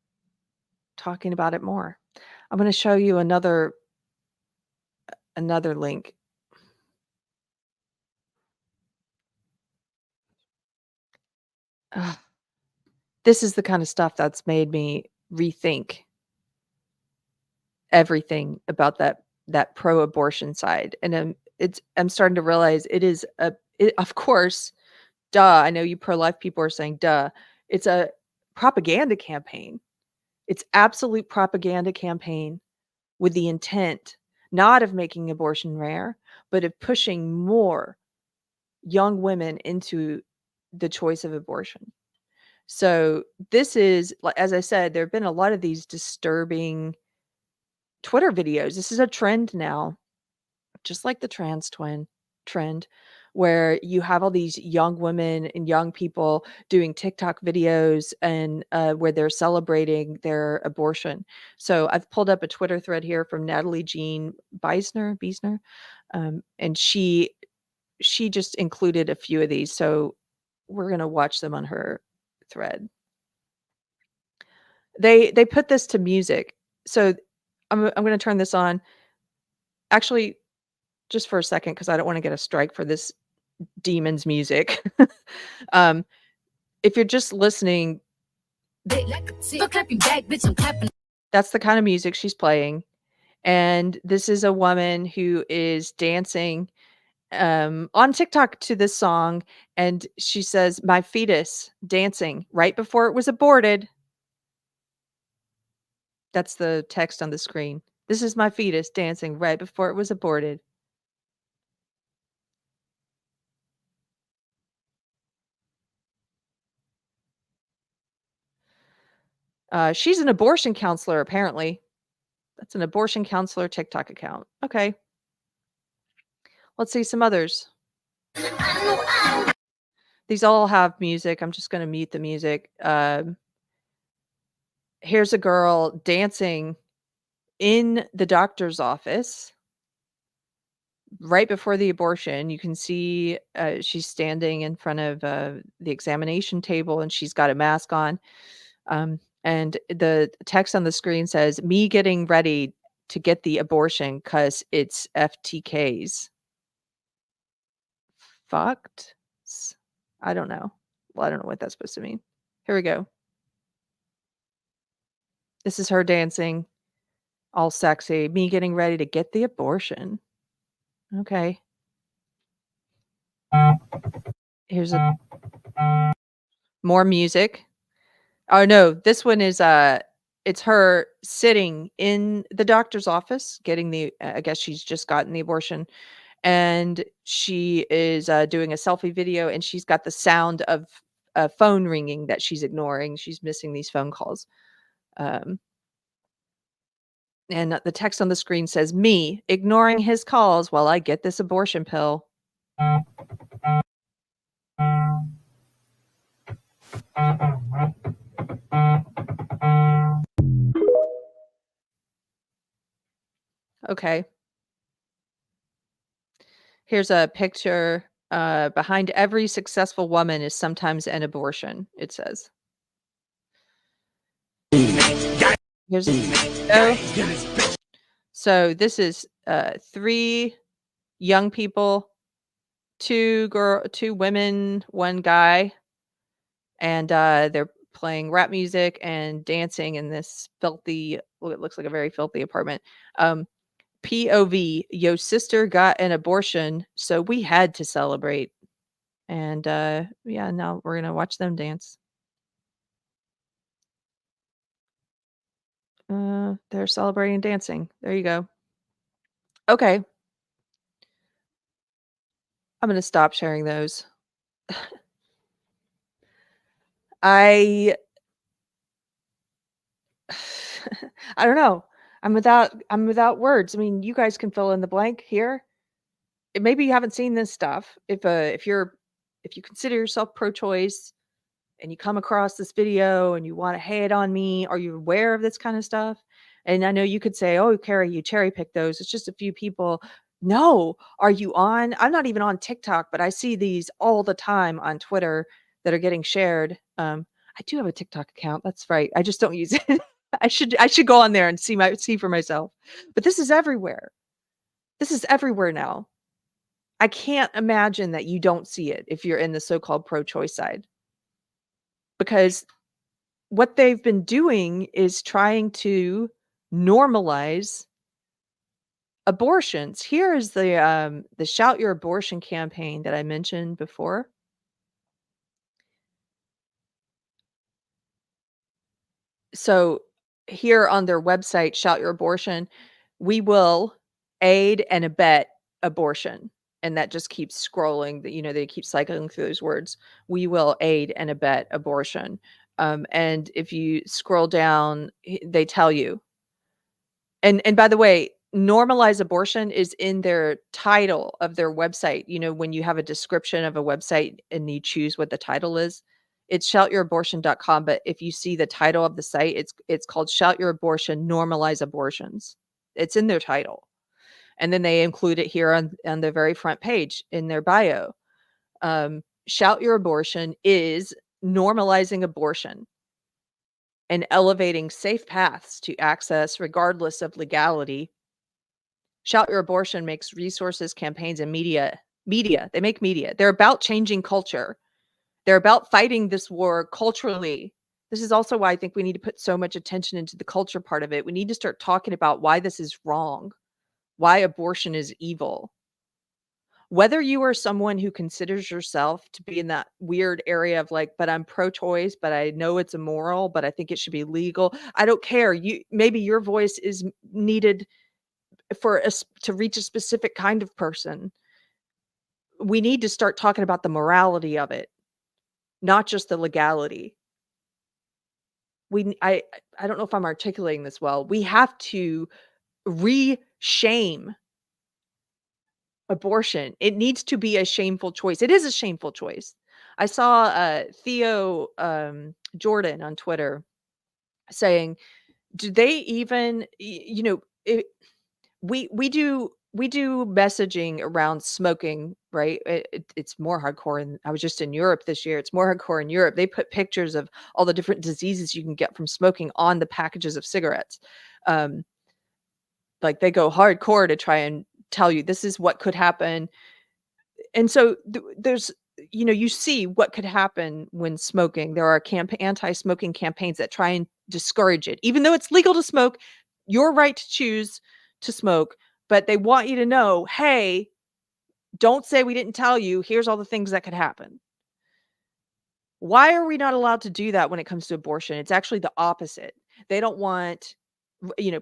talking about it more. I'm going to show you another link. Ugh, this is the kind of stuff that's made me rethink everything about that pro-abortion side. And I'm starting to realize it is of course, duh. I know you pro-life people are saying, duh. It's a propaganda campaign. It's absolute propaganda campaign with the intent not of making abortion rare, but of pushing more young women into the choice of abortion. So this is, as I said, there have been a lot of these disturbing Twitter videos. This is a trend now, just like the trans twin trend, where you have all these young women and young people doing TikTok videos and where they're celebrating their abortion. So I've pulled up a Twitter thread here from Natalie Jean Beisner, and she just included a few of these. So we're gonna watch them on her thread. They put this to music. So I'm gonna turn this on. Actually, just for a second, because I don't want to get a strike for this demon's music. um, if you're just listening, that's the kind of music she's playing. And this is a woman who is dancing on TikTok to this song. And she says, "My fetus dancing right before it was aborted." That's the text on the screen. This is my fetus dancing right before it was aborted. She's an abortion counselor, apparently. That's an abortion counselor TikTok account. Okay. Let's see some others. These all have music. I'm just gonna mute the music. Here's a girl dancing in the doctor's office right before the abortion. You can see she's standing in front of the examination table and she's got a mask on. And the text on the screen says, "Me getting ready to get the abortion because it's FTKs." Fucked? I don't know. Well, I don't know what that's supposed to mean. Here we go. This is her dancing, all sexy. Me getting ready to get the abortion. Okay. Here's more music. Oh no, this one is it's her sitting in the doctor's office getting the I guess she's just gotten the abortion, and she is doing a selfie video, and she's got the sound of a phone ringing that she's ignoring. She's missing these phone calls. Um, and the text on the screen says, "Me ignoring his calls while I get this abortion pill." Okay. Here's a picture. Behind every successful woman is sometimes an abortion, it says. Here's a video. So this is 3 young people, 2 women, 1 guy, and they're playing rap music and dancing in this filthy, well, it looks like a very filthy apartment. POV, "Yo sister got an abortion, so we had to celebrate." And yeah, now we're gonna watch them dance. They're celebrating dancing. There you go. Okay, I'm gonna stop sharing those. I I don't know. I'm without words. I mean, you guys can fill in the blank here. Maybe you haven't seen this stuff. If you consider yourself pro-choice and you come across this video and you want to hate on me, are you aware of this kind of stuff? And I know you could say, "Oh, Carrie, you cherry pick those. It's just a few people." No, are you on? I'm not even on TikTok, but I see these all the time on Twitter that are getting shared. I do have a TikTok account. That's right. I just don't use it. I should go on there and see for myself. But this is everywhere. This is everywhere now. I can't imagine that you don't see it if you're in the so-called pro-choice side, because what they've been doing is trying to normalize abortions. Here is the Shout Your Abortion campaign that I mentioned before. So here on their website, Shout Your Abortion, we will aid and abet abortion. And that just keeps scrolling. They keep cycling through those words. We will aid and abet abortion. And if you scroll down, they tell you. And by the way, normalize abortion is in their title of their website. When you have a description of a website and you choose what the title is, it's shoutyouраbortion.com. But if you see the title of the site, it's called Shout Your Abortion, Normalize Abortions. It's in their title. And then they include it here on the very front page in their bio. Shout Your Abortion is normalizing abortion and elevating safe paths to access regardless of legality. Shout Your Abortion makes resources, campaigns, and media. They make media. They're about changing culture. They're about fighting this war culturally. This is also why I think we need to put so much attention into the culture part of it. We need to start talking about why this is wrong, why abortion is evil. Whether you are someone who considers yourself to be in that weird area of like, but I'm pro-choice, but I know it's immoral, but I think it should be legal. I don't care. Maybe your voice is needed to reach a specific kind of person. We need to start talking about the morality of it, not just the legality. I don't know if I'm articulating this well. We have to re-shame abortion. It needs to be a shameful choice. It is a shameful choice. I saw Theo Jordan on Twitter saying, "Do they even, we do messaging around smoking, right? It's more hardcore, and I was just in Europe this year. It's more hardcore in Europe. They put pictures of all the different diseases you can get from smoking on the packages of cigarettes. Um, like they go hardcore to try and tell you this is what could happen. And so there's you see what could happen when smoking. There are anti-smoking campaigns that try and discourage it. Even though it's legal to smoke, your right to choose to smoke, but they want you to know, "Hey, don't say we didn't tell you. Here's all the things that could happen." Why are we not allowed to do that when it comes to abortion? It's actually the opposite. They don't want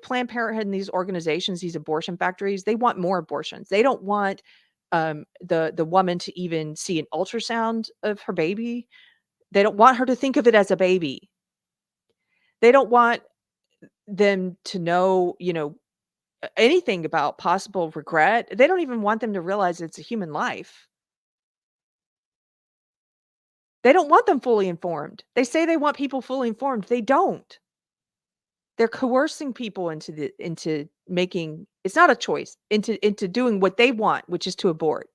Planned Parenthood and these organizations, these abortion factories, they want more abortions. They don't want the woman to even see an ultrasound of her baby. They don't want her to think of it as a baby. They don't want them to know, anything about possible regret. They don't even want them to realize it's a human life. They don't want them fully informed. They say they want people fully informed. They don't. They're coercing people into making it's not a choice, into doing what they want, which is to abort.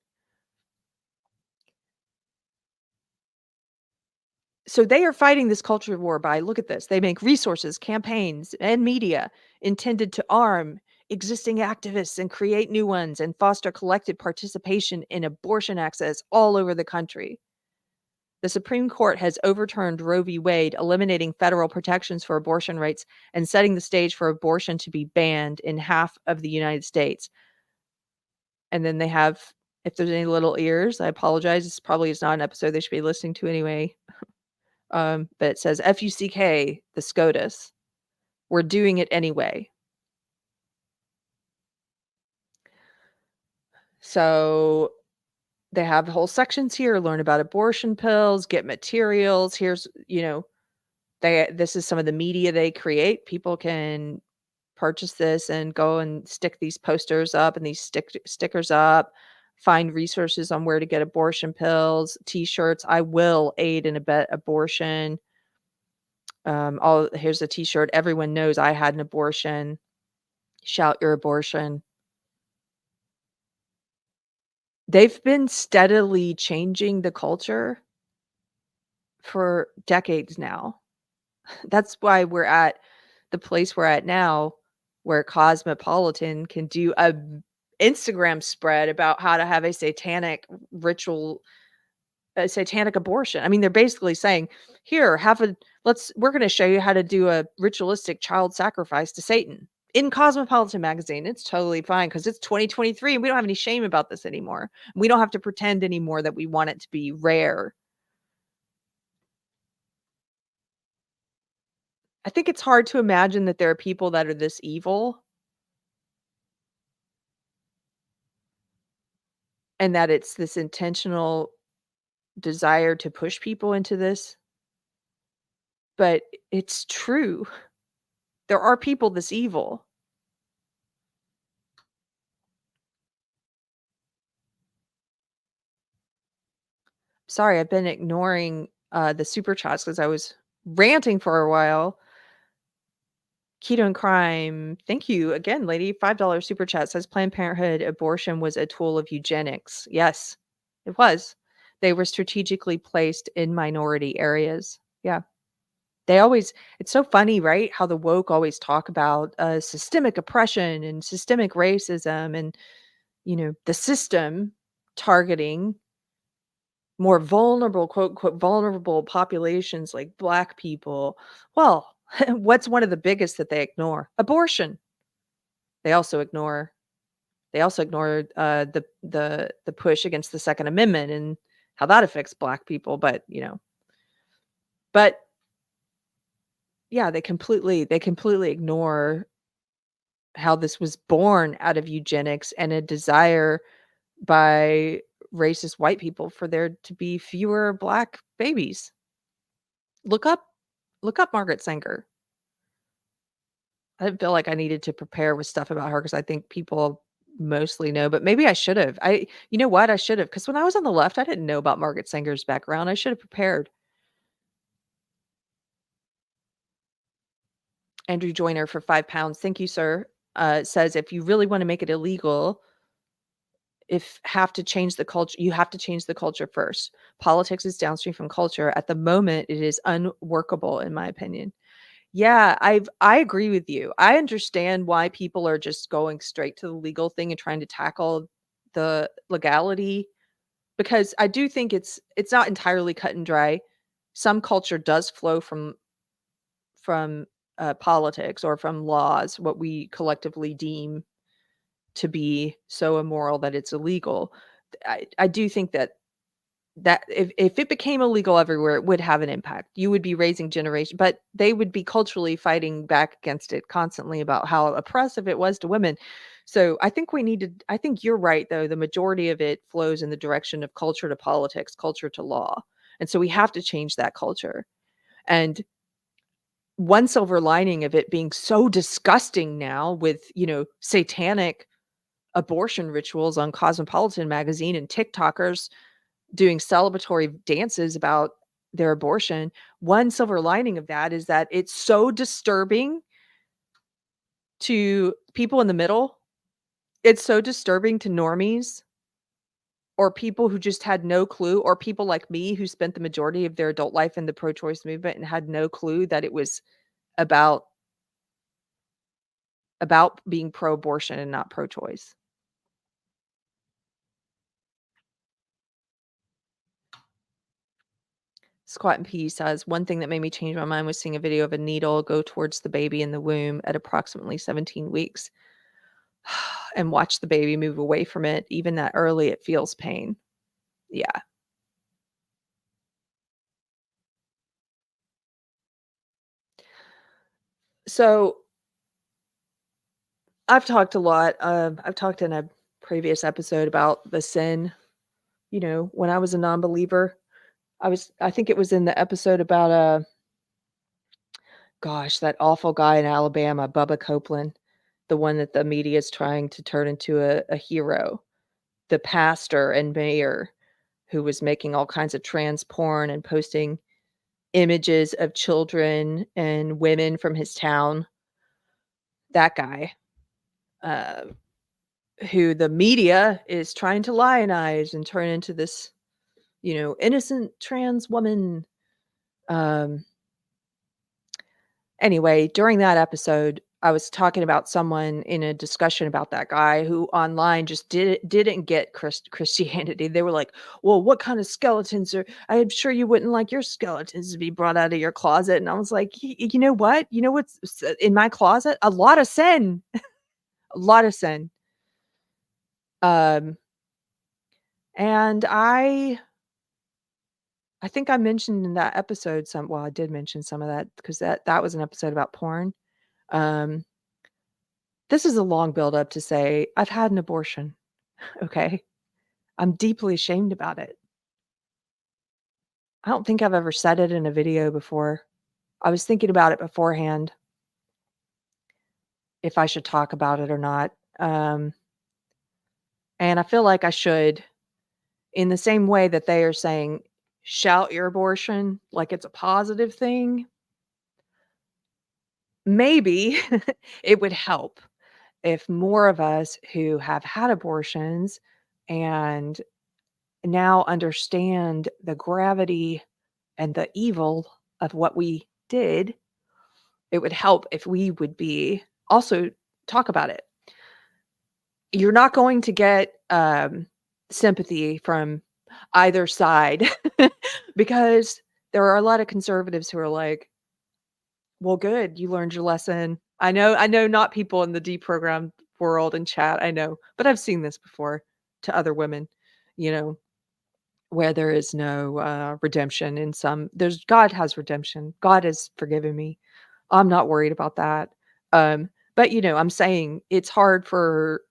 So they are fighting this culture war by look at this. They make resources, campaigns, and media intended to arm existing activists and create new ones and foster collective participation in abortion access all over the country. The Supreme Court has overturned Roe v. Wade, eliminating federal protections for abortion rights and setting the stage for abortion to be banned in half of the United States. And then they have, if there's any little ears, I apologize. This probably is not an episode they should be listening to anyway. But it says FUCK, the SCOTUS. We're doing it anyway. So they have whole sections here, learn about abortion pills, get materials. Here's, this is some of the media they create. People can purchase this and go and stick these posters up and these stickers up, find resources on where to get abortion pills, t-shirts. I will aid and abet abortion. All here's a t-shirt. Everyone knows I had an abortion. Shout your abortion. They've been steadily changing the culture for decades now. That's why we're at the place we're at now, where Cosmopolitan can do a Instagram spread about how to have a satanic ritual, a satanic abortion. I mean, they're basically saying, "Here, we're gonna show you how to do a ritualistic child sacrifice to Satan." In Cosmopolitan magazine, it's totally fine because it's 2023 and we don't have any shame about this anymore. We don't have to pretend anymore that we want it to be rare. I think it's hard to imagine that there are people that are this evil and that it's this intentional desire to push people into this, but it's true. There are people this evil. Sorry, I've been ignoring, the super chats because I was ranting for a while. Keto and Crime, thank you again, lady. $5 super chat says Planned Parenthood abortion was a tool of eugenics. Yes, it was. They were strategically placed in minority areas. Yeah. They always it's so funny, right? How the woke always talk about, systemic oppression and systemic racism and, the system targeting more vulnerable, quote, unquote, "vulnerable populations" like Black people. Well, what's one of the biggest that they ignore? Abortion. They also ignore the push against the Second Amendment and how that affects Black people, but yeah, they completely ignore how this was born out of eugenics and a desire by racist white people for there to be fewer Black babies. Look up look up Margaret Sanger. I didn't feel like I needed to prepare with stuff about her because I think people mostly know, but maybe I should have. You know what? I should have, because when I was on the left, I didn't know about Margaret Sanger's background. I should have prepared. Andrew Joyner for £5. Thank you, sir. Says if you really want to make it illegal, if have to change the culture, you have to change the culture first. Politics is downstream from culture. At the moment, it is unworkable, in my opinion. Yeah, I agree with you. I understand why people are just going straight to the legal thing and trying to tackle the legality, because I do think it's not entirely cut and dry. Some culture does flow from politics or from laws, what we collectively deem to be so immoral that it's illegal. I do think that if it became illegal everywhere, it would have an impact. You would be raising generation, but they would be culturally fighting back against it constantly about how oppressive it was to women. So I think you're right, though. The majority of it flows in the direction of culture to politics, culture to law. And so we have to change that culture. And one silver lining of it being so disgusting now with, satanic abortion rituals on Cosmopolitan magazine and TikTokers doing celebratory dances about their abortion. One silver lining of that is that it's so disturbing to people in the middle. It's so disturbing to normies or people who just had no clue, or people like me who spent the majority of their adult life in the pro-choice movement and had no clue that it was about being pro-abortion and not pro-choice. Squat and Pea says, "One thing that made me change my mind was seeing a video of a needle go towards the baby in the womb at approximately 17 weeks and watch the baby move away from it. Even that early, it feels pain." Yeah. So I've talked a lot. I've talked in a previous episode about the sin. When I was a non-believer, I think it was in the episode about gosh, that awful guy in Alabama, Bubba Copeland, the one that the media is trying to turn into a hero, the pastor and mayor who was making all kinds of trans porn and posting images of children and women from his town. That guy. Uh, who the media is trying to lionize and turn into this, innocent trans woman. Um, anyway, during that episode, I was talking about someone in a discussion about that guy who online just didn't get Christianity. They were like, "Well, what kind of skeletons are? I'm sure you wouldn't like your skeletons to be brought out of your closet." And I was like, You know what? You know what's in my closet? A lot of sin, a lot of sin." Um, and I think I mentioned in that episode I did mention some of that because that was an episode about porn. Um, this is a long build up to say I've had an abortion, okay? I'm deeply ashamed about it. I don't think I've ever said it in a video before. I was thinking about it beforehand, if I should talk about it or not. Um, and I feel like I should, in the same way that they are saying, shout your abortion like it's a positive thing. Maybe it would help if more of us who have had abortions and now understand the gravity and the evil of what we did, it would help if we would be also talk about it. You're not going to get sympathy from either side because there are a lot of conservatives who are like, well, good. You learned your lesson. I know not people in the deprogrammed world and chat, I know, but I've seen this before to other women, you know, where there is no redemption in some there's God has redemption. God has forgiven me. I'm not worried about that. But I'm saying it's hard for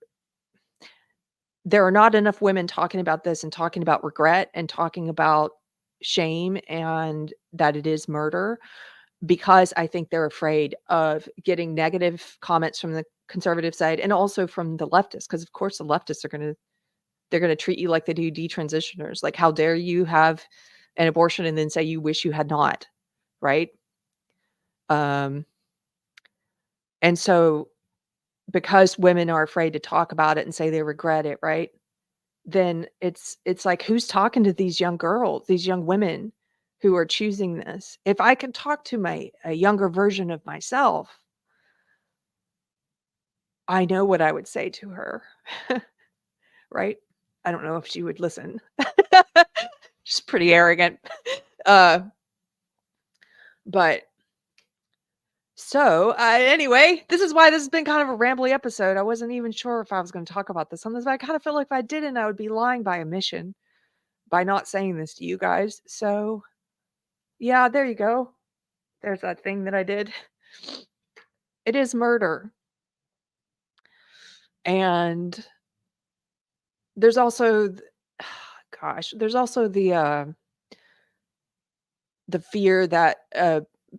there are not enough women talking about this and talking about regret and talking about shame and that it is murder because I think they're afraid of getting negative comments from the conservative side and also from the leftists, because of course the leftists are they're gonna treat you like they do detransitioners. Like, how dare you have an abortion and then say you wish you had not, right? Um, and so because women are afraid to talk about it and say they regret it, right? Then it's like, who's talking to these young girls, these young women who are choosing this? If I could talk to a younger version of myself, I know what I would say to her, right? I don't know if she would listen. She's pretty arrogant. Uh, but anyway, this is why this has been kind of a rambly episode. I wasn't even sure if I was going to talk about this on this, but I kind of feel like if I didn't, I would be lying by omission by not saying this to you guys. So, yeah, there you go. There's that thing that I did. It is murder. And there's also gosh, there's also the fear that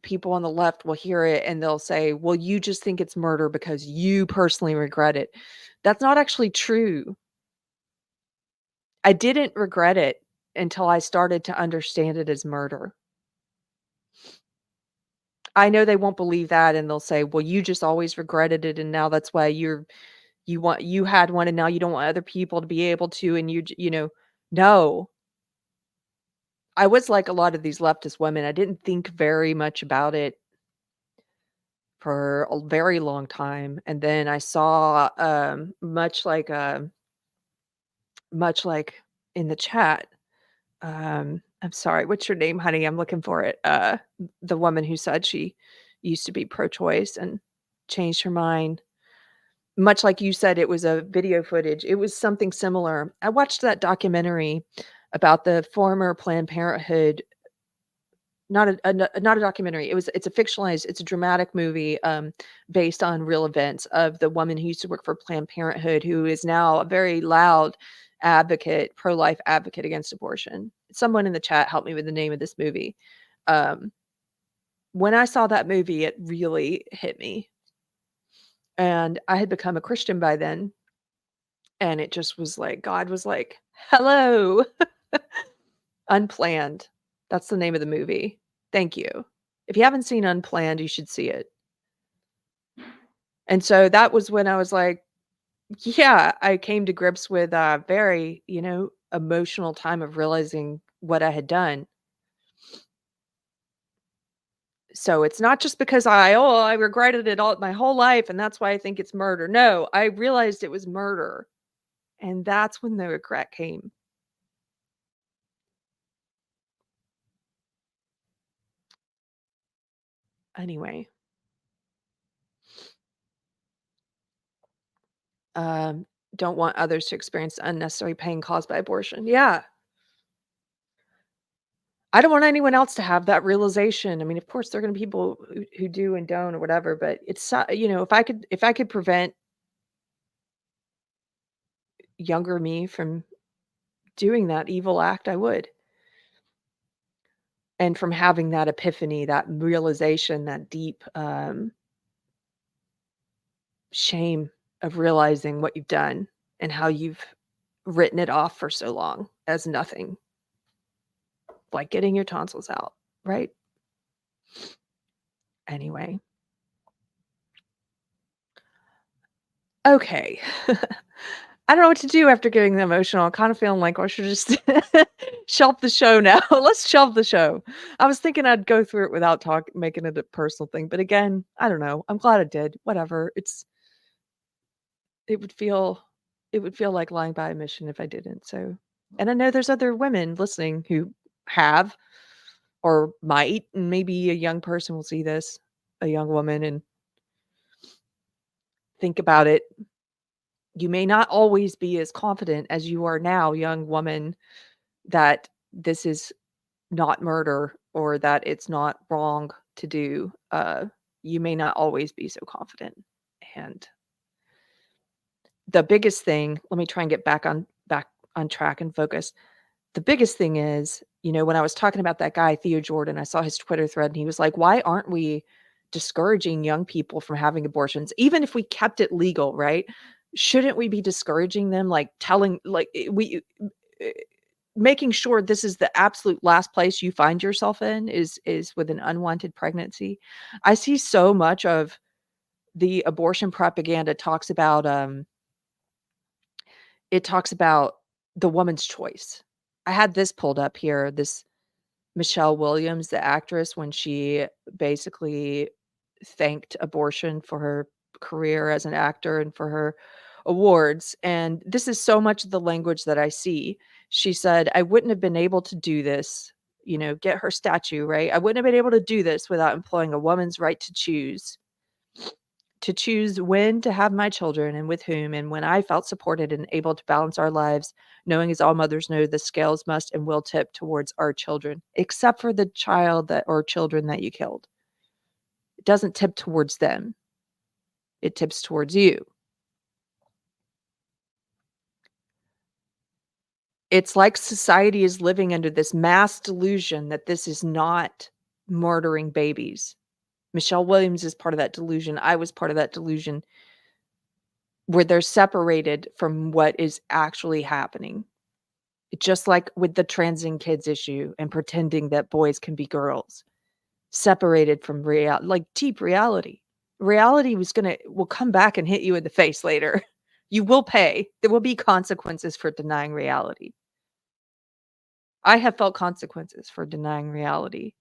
people on the left will hear it and they'll say, "Well, you just think it's murder because you personally regret it." That's not actually true. I didn't regret it until I started to understand it as murder. I know they won't believe that and they'll say, "Well, you just always regretted it and now that's why you had one and now you don't want other people to be able to and no. I was like a lot of these leftist women. I didn't think very much about it for a very long time, and then I saw, much like in the chat, I'm sorry, what's your name, honey? I'm looking for it. The woman who said she used to be pro-choice and changed her mind. Much like you said it was a video footage, it was something similar. I watched that documentary about the former Planned Parenthood not a documentary. It's a fictionalized, it's a dramatic movie, based on real events of the woman who used to work for Planned Parenthood, who is now a very loud advocate, pro-life advocate against abortion. Someone in the chat helped me with the name of this movie. Um, when I saw that movie, it really hit me. And I had become a Christian by then, and it just was like God was like, "Hello." Unplanned. That's the name of the movie. Thank you. If you haven't seen Unplanned, you should see it. And so that was when I was like, yeah, I came to grips with a very, emotional time of realizing what I had done. So it's not just because I regretted it all my whole life and that's why I think it's murder. No, I realized it was murder. And that's when the regret came. Anyway, um, don't want others to experience unnecessary pain caused by abortion. Yeah. I don't want anyone else to have that realization. I mean, of course, there are gonna be people who do and don't or whatever, but if I could prevent younger me from doing that evil act, I would. And from having that epiphany, that realization, that deep, shame of realizing what you've done and how you've written it off for so long as nothing, like getting your tonsils out, right? Anyway. Okay. I don't know what to do after getting emotional. I'm kind of feeling like I should just shelf the show now. Let's shelf the show. I was thinking I'd go through it without making it a personal thing, but again, I don't know. I'm glad I did. Whatever. It would feel it would feel like lying by omission if I didn't. So, and I know there's other women listening who have or might, and maybe a young person will see this, a young woman, and think about it. You may not always be as confident as you are now, young woman, that this is not murder or that it's not wrong to do. You may not always be so confident. And the biggest thing, let me try and get back on track and focus. The biggest thing is, when I was talking about that guy, Theo Jordan, I saw his Twitter thread and he was like, why aren't we discouraging young people from having abortions? Even if we kept it legal, right? Shouldn't we be discouraging them? Like telling, like, eh, making sure this is the absolute last place you find yourself in is with an unwanted pregnancy. I see so much of the abortion propaganda talks about the woman's choice. I had this pulled up here, this Michelle Williams, the actress, when she basically thanked abortion for her career as an actor and for her awards. And this is so much of the language that I see. She said, I wouldn't have been able to do this, get her statue, right? I wouldn't have been able to do this without employing a woman's right to choose when to have my children and with whom, and when I felt supported and able to balance our lives, knowing as all mothers know the scales must and will tip towards our children, except for the child that or children that you killed. It doesn't tip towards them. It tips towards you. It's like society is living under this mass delusion that this is not murdering babies. Michelle Williams is part of that delusion. I was part of that delusion where they're separated from what is actually happening. Just like with the transing kids issue and pretending that boys can be girls, separated from like deep reality. Reality will come back and hit you in the face later. You will pay. There will be consequences for denying reality. I have felt consequences for denying reality.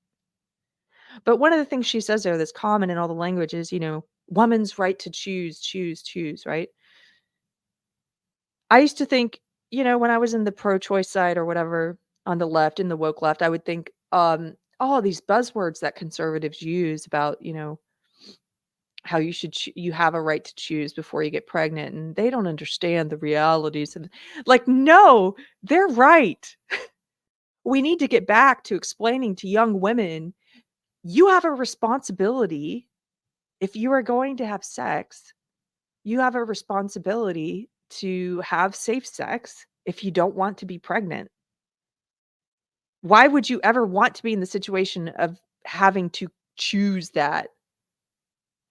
But one of the things she says there that's common in all the languages, woman's right to choose, right? I used to think, when I was in the pro-choice side or whatever on the left, in the woke left, I would think, all these buzzwords that conservatives use about, how you have a right to choose before you get pregnant, and they don't understand the realities. And like, no, they're right. We need to get back to explaining to young women, you have a responsibility. If you are going to have sex, you have a responsibility to have safe sex if you don't want to be pregnant. Why would you ever want to be in the situation of having to choose that?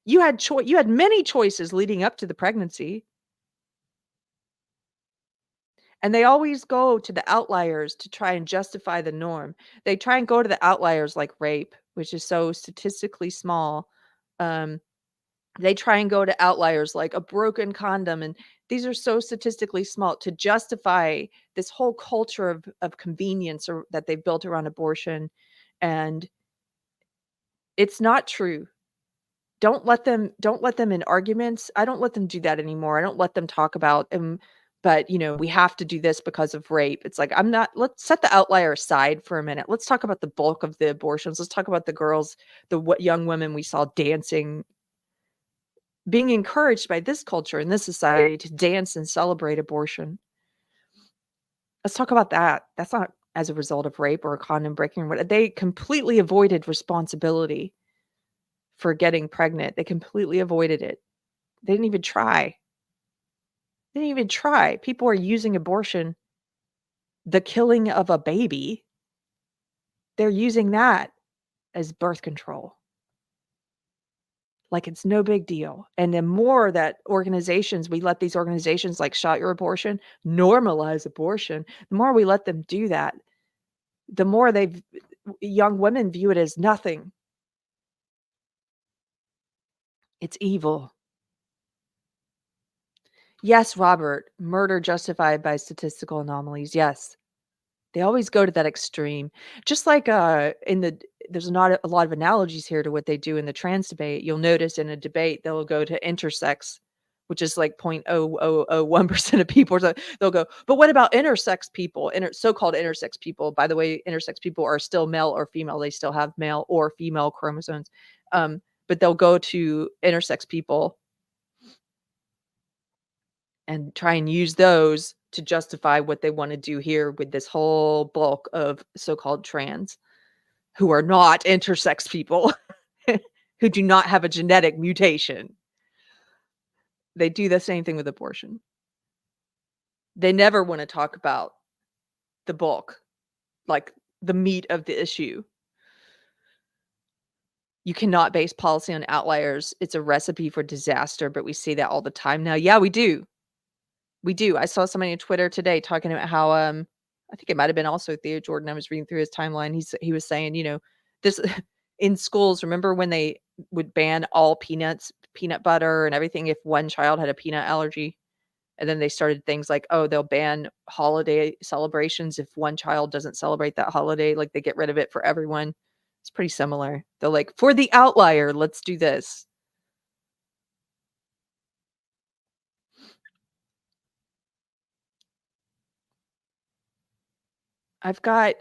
You had many choices leading up to the pregnancy, and they always go to the outliers to try and justify the norm. They try and go to the outliers like rape, which is so statistically small. Um, they try and go to outliers like a broken condom, and these are so statistically small to justify this whole culture of convenience or that they've built around abortion, and it's not true. Don't let them in arguments. I don't let them do that anymore. I don't let them talk about, but, we have to do this because of rape. It's like, I'm not let's set the outlier aside for a minute. Let's talk about the bulk of the abortions. Let's talk about the girls, the what young women we saw dancing, being encouraged by this culture and this society to dance and celebrate abortion. Let's talk about that. That's not as a result of rape or a condom breaking or what. They completely avoided responsibility for getting pregnant. They completely avoided it. They didn't even try. They didn't even try. People are using abortion, the killing of a baby, they're using that as birth control. Like it's no big deal. And the more that we let these organizations like Shot Your Abortion normalize abortion, the more we let them do that, the more young women view it as nothing. It's evil. Yes, Robert, murder justified by statistical anomalies. Yes. They always go to that extreme. Just like, there's not a lot of analogies here to what they do in the trans debate. You'll notice in a debate, they'll go to intersex, which is like 0.0001% of people. So they'll go, but what about intersex people? So-called intersex people. By the way, intersex people are still male or female. They still have male or female chromosomes. But they'll go to intersex people and try and use those to justify what they want to do here with this whole bulk of so-called trans who are not intersex people, who do not have a genetic mutation. They do the same thing with abortion. They never want to talk about the bulk, like the meat of the issue. You cannot base policy on outliers. It's a recipe for disaster, but we see that all the time now. Yeah, we do. We do. I saw somebody on Twitter today talking about how, I think it might have been also Theo Jordan. I was reading through his timeline. He was saying, this in schools, remember when they would ban all peanut butter and everything if one child had a peanut allergy? And then they started things like, oh, they'll ban holiday celebrations if one child doesn't celebrate that holiday. Like they get rid of it for everyone. It's pretty similar. They're like, for the outlier, let's do this. I've got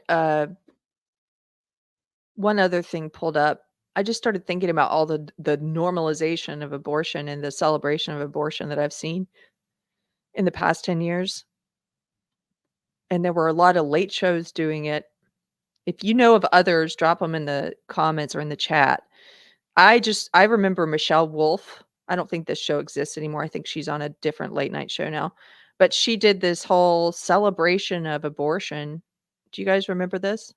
one other thing pulled up. I just started thinking about all the normalization of abortion and the celebration of abortion that I've seen in the past 10 years. And there were a lot of late shows doing it. If you know of others, drop them in the comments or in the chat. I remember Michelle Wolf. I don't think this show exists anymore. I think she's on a different late night show now. But she did this whole celebration of abortion. Do you guys remember this?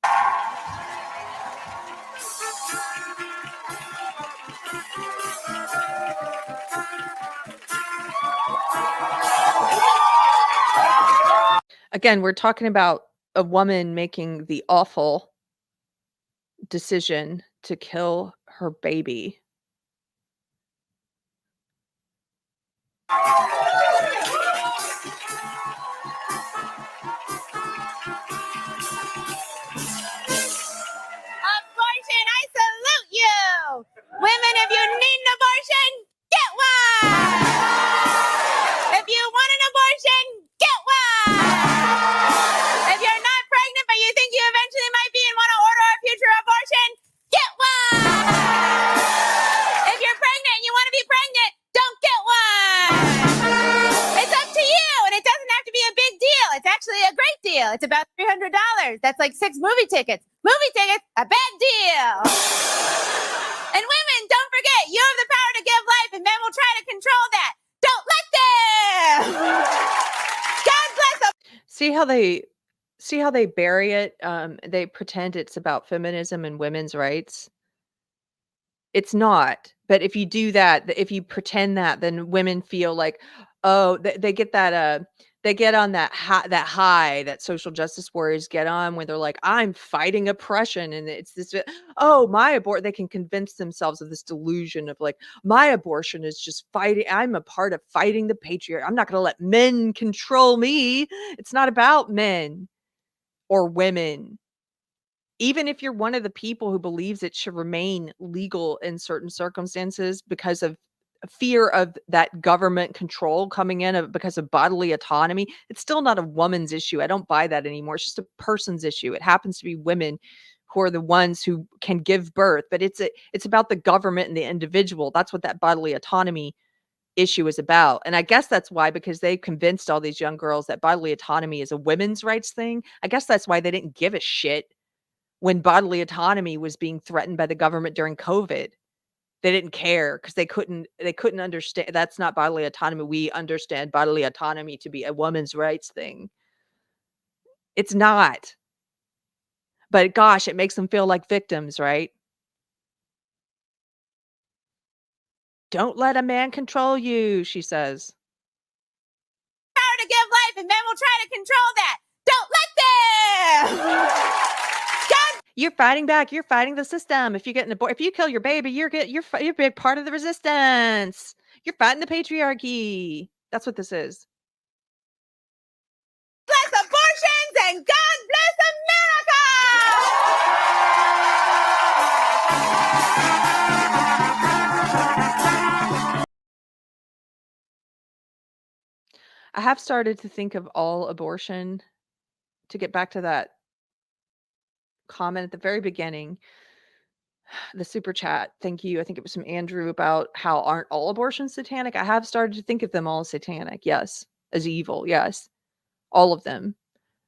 Again, we're talking about a woman making the awful decision to kill her baby. Abortion, I salute you! Women, if you need an abortion, get one! If you want an abortion, get one! If you're not pregnant but you think you eventually might be and want to order a future abortion, get one! If you're pregnant and you want to be pregnant, don't get one! That's like 6 movie tickets. Movie tickets, a bad deal. And women, don't forget, you have the power to give life, and men will try to control that. Don't let them. God bless them. See how they bury it? They pretend it's about feminism and women's rights. It's not. But if you do that, if you pretend that, then women feel like, oh, they get that they get on that high that social justice warriors get on when they're like, I'm fighting oppression, and it's this, oh, my abort. They can convince themselves of this delusion of like, my abortion is just fighting. I'm a part of fighting the patriarchy. I'm not going to let men control me. It's not about men or women. Even if you're one of the people who believes it should remain legal in certain circumstances because of fear of that government control coming in because of bodily autonomy, it's still not a woman's issue. I don't buy that anymore. It's just a person's issue. It happens to be women who are the ones who can give birth, but it's about the government and the individual. That's what that bodily autonomy issue is about. And I guess that's why, because they convinced all these young girls that bodily autonomy is a women's rights thing. I guess that's why they didn't give a shit when bodily autonomy was being threatened by the government during COVID. They didn't care because they couldn't understand. That's not bodily autonomy. We understand bodily autonomy to be a woman's rights thing. It's not. But gosh, it makes them feel like victims, right? Don't let a man control you, she says. Power to give life, and men will try to control that. Don't let them. You're fighting back. You're fighting the system. If you get an abort, if you kill your baby, you're a big part of the resistance. You're fighting the patriarchy. That's what this is. Bless abortions, and God bless America. I have started to think of all abortion, to get back to that comment at the very beginning, the super chat. Thank you. I think it was from Andrew about how aren't all abortions satanic. I have started to think of them all as satanic. Yes. As evil. Yes. All of them.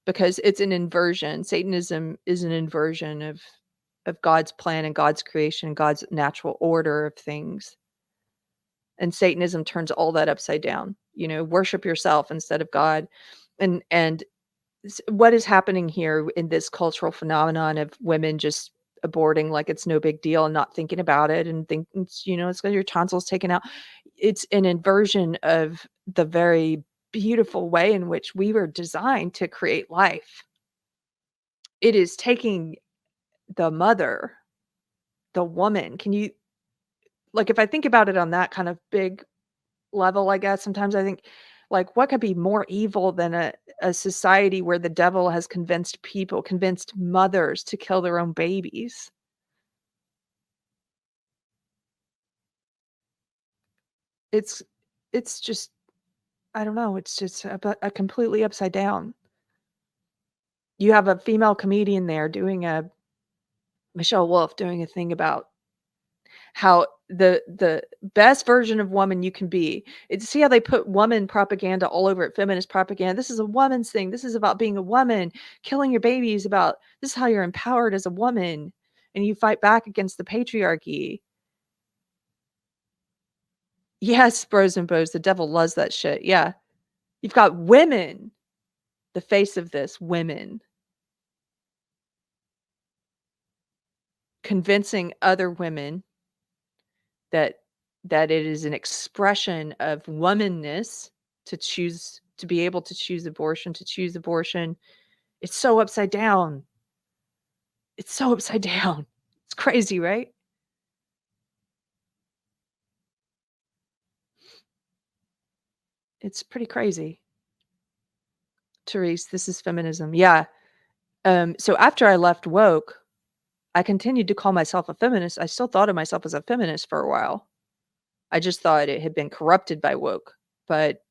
Because it's an inversion. Satanism is an inversion of God's plan and God's creation, God's natural order of things. And Satanism turns all that upside down. Worship yourself instead of God. And what is happening here in this cultural phenomenon of women just aborting like it's no big deal and not thinking about it and think it's because your tonsils taken out. It's an inversion of the very beautiful way in which we were designed to create life. It is taking the mother, the woman. Can you, like, if I think about it on that kind of big level, I guess sometimes I think, like, what could be more evil than a society where the devil has convinced mothers to kill their own babies? It's just, I don't know, it's just a completely upside down. You have a female comedian there Michelle Wolf doing a thing about how the best version of woman you can be. See how they put woman propaganda all over it, feminist propaganda. This is a woman's thing. This is about being a woman. Killing your baby is about, this is how you're empowered as a woman. And you fight back against the patriarchy. Yes, bros and bows, the devil loves that shit. Yeah. You've got women, the face of this, women, convincing other women that it is an expression of womanness to be able to choose abortion, It's so upside down. It's so upside down. It's crazy, right? It's pretty crazy. Therese, this is feminism. Yeah. So after I left woke, I continued to call myself a feminist. I still thought of myself as a feminist for a while. I just thought it had been corrupted by woke, but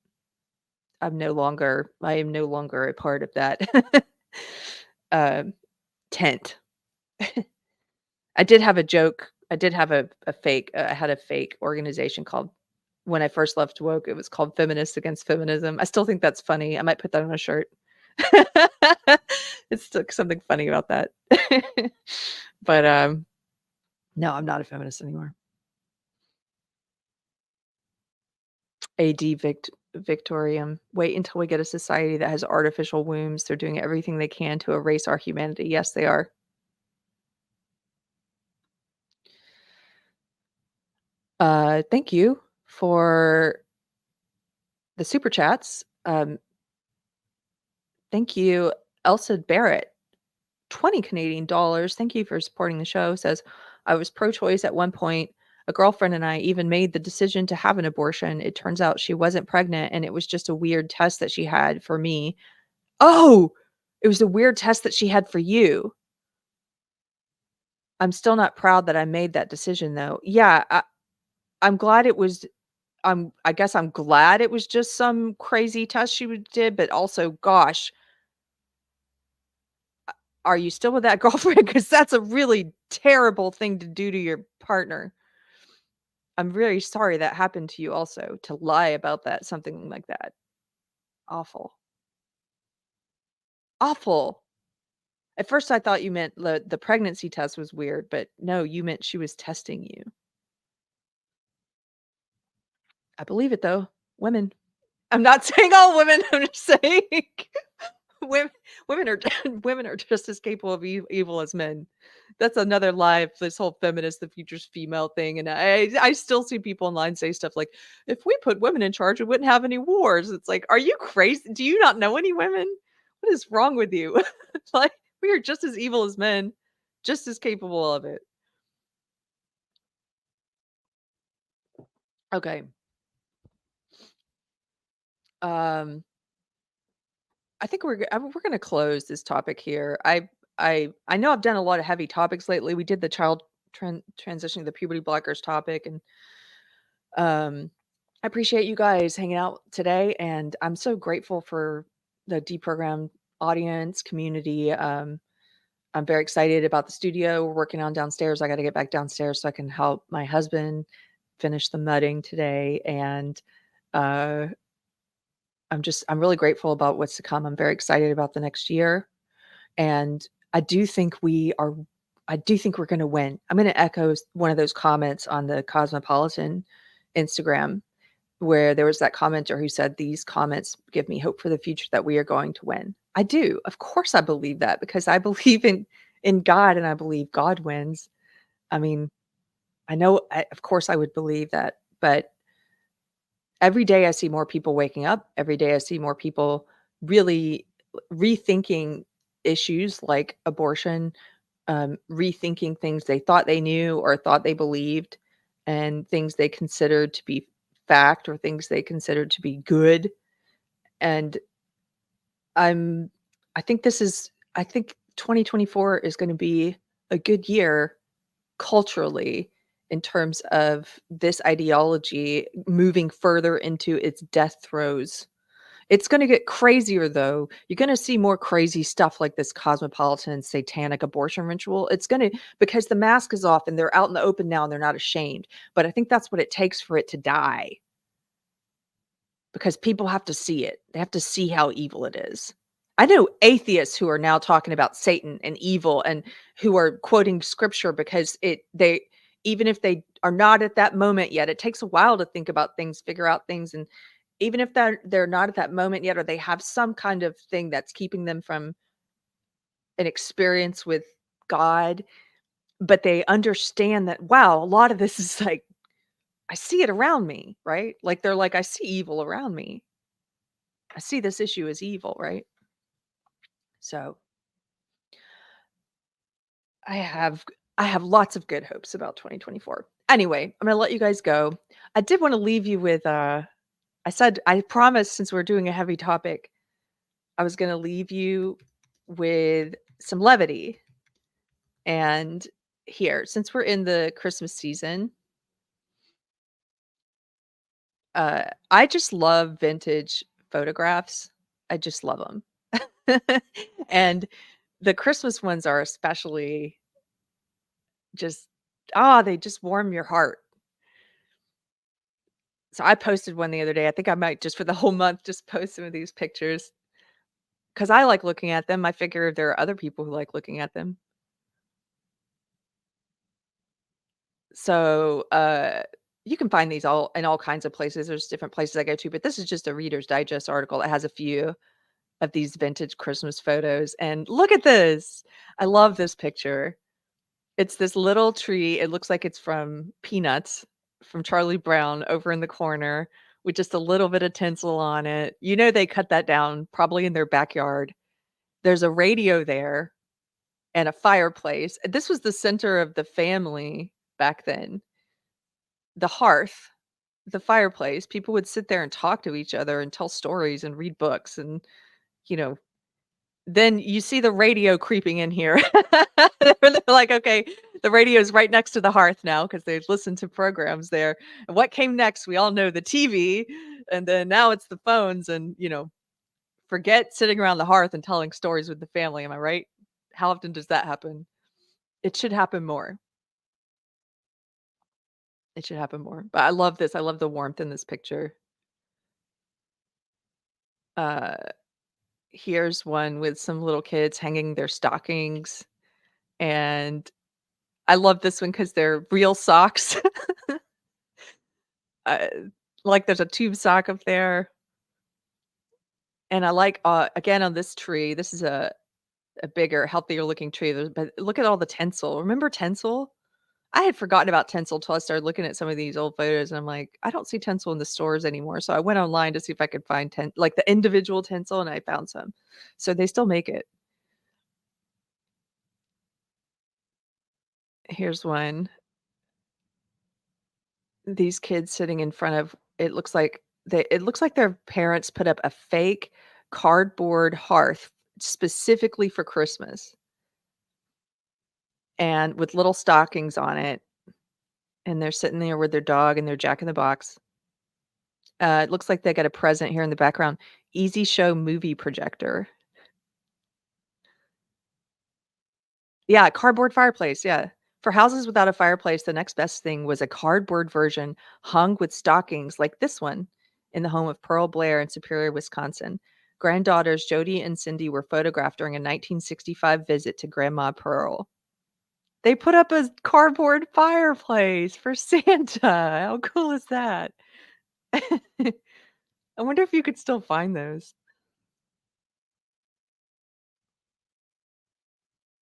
I am no longer a part of that tent. I did have a joke. I did have a fake. I had a fake organization called, when I first left woke, it was called Feminists Against Feminism. I still think that's funny. I might put that on a shirt. It's still something funny about that. But, no, I'm not a feminist anymore. AD Victorium. Wait until we get a society that has artificial wombs. They're doing everything they can to erase our humanity. Yes, they are. Thank you for the super chats. Thank you, Elsa Barrett. 20 Canadian dollars. Thank you for supporting the show. Says, I was pro choice at one point. A girlfriend and I even made the decision to have an abortion. It turns out she wasn't pregnant and it was just a weird test that she had for me. Oh, it was a weird test that she had for you. I'm still not proud that I made that decision though. Yeah, I'm glad it was I guess I'm glad it was just some crazy test she did, but also gosh, are you still with that girlfriend? Because that's a really terrible thing to do to your partner. I'm very sorry that happened to you also, to lie about that, something like that. Awful. Awful. At first, I thought you meant the pregnancy test was weird, but no, you meant she was testing you. I believe it though. Women. I'm not saying all women, I'm just saying women women are women are just as capable of evil as men. That's another lie of this whole feminist, the future's female thing, and I still see people online say stuff like, "If we put women in charge, we wouldn't have any wars." It's like, "Are you crazy? Do you not know any women? What is wrong with you?" Like, we are just as evil as men, just as capable of it. Okay. Um, I think we're gonna close this topic here. I know I've done a lot of heavy topics lately. We did the child transitioning the puberty blockers topic, and um, I appreciate you guys hanging out today. And I'm so grateful for the deprogrammed audience community. I'm very excited about the studio we're working on downstairs. I got to get back downstairs so I can help my husband finish the mudding today, and uh, I'm really grateful about what's to come. I'm very excited about the next year. And I do think we are I do think we're gonna win. I'm gonna echo one of those comments on the Cosmopolitan Instagram where there was that commenter who said, "These comments give me hope for the future that we are going to win." I do. Of course I believe that because I believe in God and I believe God wins. I mean, I know of course I would believe that, but every day I see more people waking up. Every day I see more people really rethinking issues like abortion, rethinking things they thought they knew or thought they believed, and things they considered to be fact or things they considered to be good. And I'm, I think 2024 is going to be a good year culturally in terms of this ideology moving further into its death throes. It's gonna get crazier, though. You're gonna see more crazy stuff like this cosmopolitan satanic abortion ritual. It's gonna because the mask is off and they're out in the open now and they're not ashamed. But I think that's what it takes for it to die because people have to see it. They have to see how evil it is. I know atheists who are now talking about Satan and evil and who are quoting scripture because they even if they are not at that moment yet, it takes a while to think about things, figure out things, and even if they're not at that moment yet or they have some kind of thing that's keeping them from an experience with God, but they understand that wow, a lot of this is like I see it around me, right? Like they're like I see evil around me. I see this issue as evil, right? So I have I have lots of good hopes about 2024. Anyway, I'm gonna let you guys go. I did want to leave you with I promised since we're doing a heavy topic, I was gonna leave you with some levity. And here, since we're in the Christmas season, I just love vintage photographs. I just love them. And the Christmas ones are especially just they just warm your heart. So I posted one the other day. I think I might just for the whole month just post some of these pictures 'cause I like looking at them. I figure there are other people who like looking at them. So, you can find these all in all kinds of places. There's different places I go to, but this is just a Reader's Digest article that has a few of these vintage Christmas photos, and look at this. I love this picture. It's this little tree. It looks like it's from Peanuts, from Charlie Brown over in the corner with just a little bit of tinsel on it. You know they cut that down probably in their backyard. There's a radio there and a fireplace. This was the center of the family back then. The hearth, the fireplace, people would sit there and talk to each other and tell stories and read books and, you know, then you see the radio creeping in here. They're like, "Okay, the radio's right next to the hearth now because 'cause they've listened to programs there." And what came next? We all know the TV, and then now it's the phones and, forget sitting around the hearth and telling stories with the family, am I right? How often does that happen? It should happen more. It should happen more. But I love this. I love the warmth in this picture. Uh, Here's one with some little kids hanging their stockings, and I love this one because 'cause they're real socks. Uh, like, there's a tube sock up there, and I like, again, on this tree, this is a bigger, healthier looking tree, but look at all the tinsel. Remember tinsel? I had forgotten about tinsel till I started looking at some of these old photos, and I'm like, "I don't see tinsel in the stores anymore." So I went online to see if I could find like, the individual tinsel, and I found some. So they still make it. Here's one. These kids sitting in front of it looks like their parents put up a fake cardboard hearth specifically for Christmas, and with little stockings on it, and they're sitting there with their dog and their Jack in the Box. It looks like they got a present here in the background. Easy Show movie projector. Yeah, cardboard fireplace, yeah. For houses without a fireplace, the next best thing was a cardboard version hung with stockings like this one in the home of Pearl Blair in Superior, Wisconsin. Granddaughters Jody and Cindy were photographed during a 1965 visit to Grandma Pearl. They put up a cardboard fireplace for Santa. How cool is that? I wonder if you could still find those.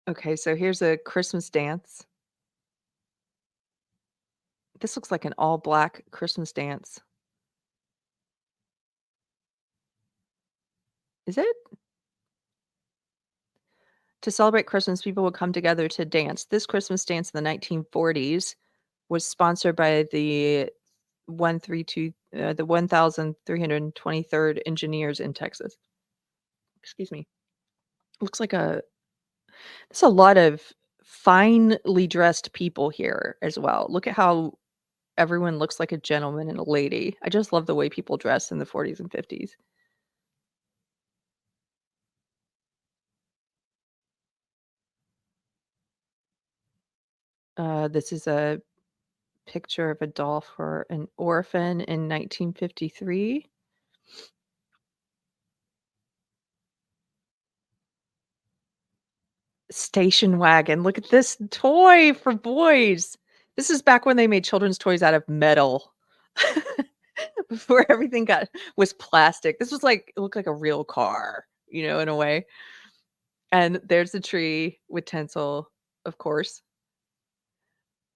Okay, so here's a Christmas dance. This looks like an all black Christmas dance. Is it? To celebrate Christmas, people would come together to dance. This Christmas dance in the 1940s was sponsored by the 1323rd Engineers in Texas. Excuse me. Looks like there's a lot of finely dressed people here as well. Look at how everyone looks like a gentleman and a lady. I just love the way people dress in the 40s and 50s. This is a picture of a doll for an orphan in 1953. Station wagon. Look at this toy for boys. This is back when they made children's toys out of metal. Before everything got was plastic. This was like it looked like a real car, in a way. And there's the tree with tinsel, of course.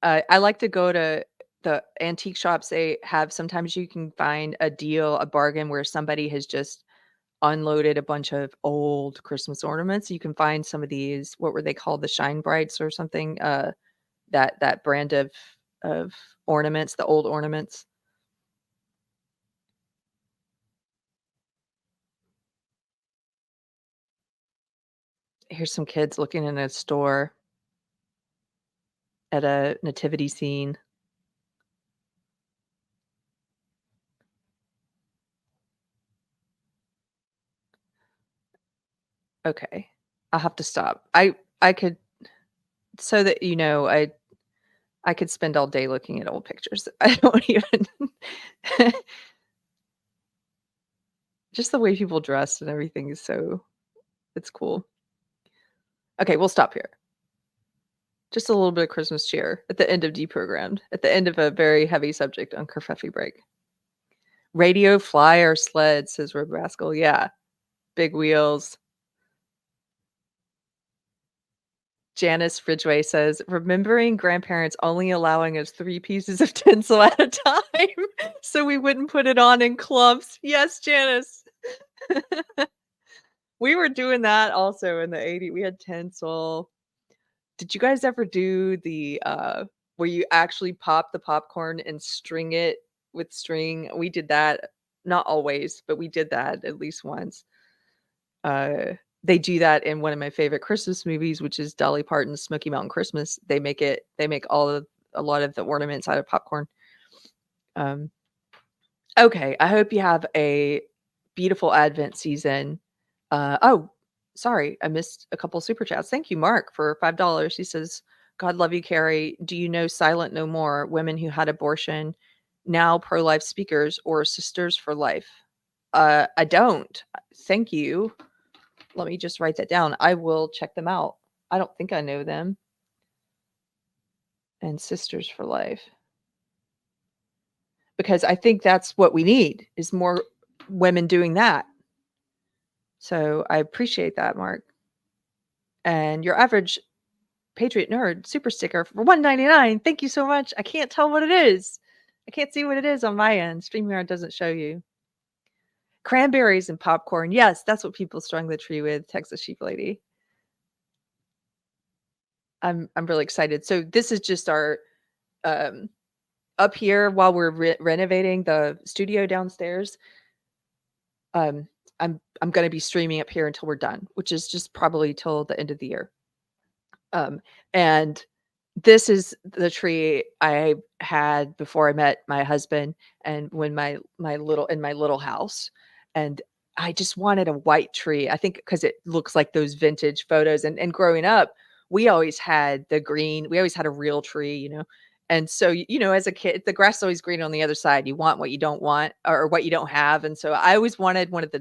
I like to go to the antique shops. They have sometimes you can find a deal, a bargain where somebody has just unloaded a bunch of old Christmas ornaments. You can find some of these, what were they called? The Shine Brights or something, that brand of ornaments, the old ornaments. Here's some kids looking in a store at a nativity scene. Okay. I'll have to stop. I could so that I could spend all day looking at old pictures. I don't even just the way people dress and everything is so It's cool. Okay, we'll stop here. Just a little bit of Christmas cheer at the end of Deprogrammed, at the end of a very heavy subject on KerfefeBreak. Radio flyer sled, says Rob Rascal. Yeah, big wheels. Janice Ridgway says, remembering grandparents only allowing us 3 pieces of tinsel at a time so we wouldn't put it on in clumps. Yes, Janice. We were doing that also in the 80s. We had tinsel. Did you guys ever do the where you actually pop the popcorn and string it with string? We did that, not always, but we did that at least once. They do that in one of my favorite Christmas movies, which is Dolly Parton's Smoky Mountain Christmas. They make a lot of the ornaments out of popcorn. Okay, I hope you have a beautiful Advent season. Oh, sorry, I missed a couple super chats. Thank you, Mark, for $5. He says, God love you, Keri. Do you know Silent No More, women who had abortion, now pro-life speakers, or Sisters for Life? I don't. Thank you. Let me just write that down. I will check them out. I don't think I know them. And Sisters for Life. Because I think that's what we need, is more women doing that. So I appreciate that, Mark. And your average Patriot Nerd super sticker for $1.99. Thank you so much. I can't tell what it is. I can't see what it is on my end. StreamYard doesn't show you. Cranberries and popcorn. Yes, that's what people strung the tree with, Texas Sheep Lady. I'm really excited. So this is just our up here while we're renovating the studio downstairs. I'm going to be streaming up here until we're done, which is just probably till the end of the year. And this is the tree I had before I met my husband, and when my little house, and I just wanted a white tree. I think because it looks like those vintage photos, and growing up, we always had the green. We always had a real tree, you know. And so, as a kid, the grass is always green on the other side. You want what you don't want, or what you don't have. And so I always wanted one of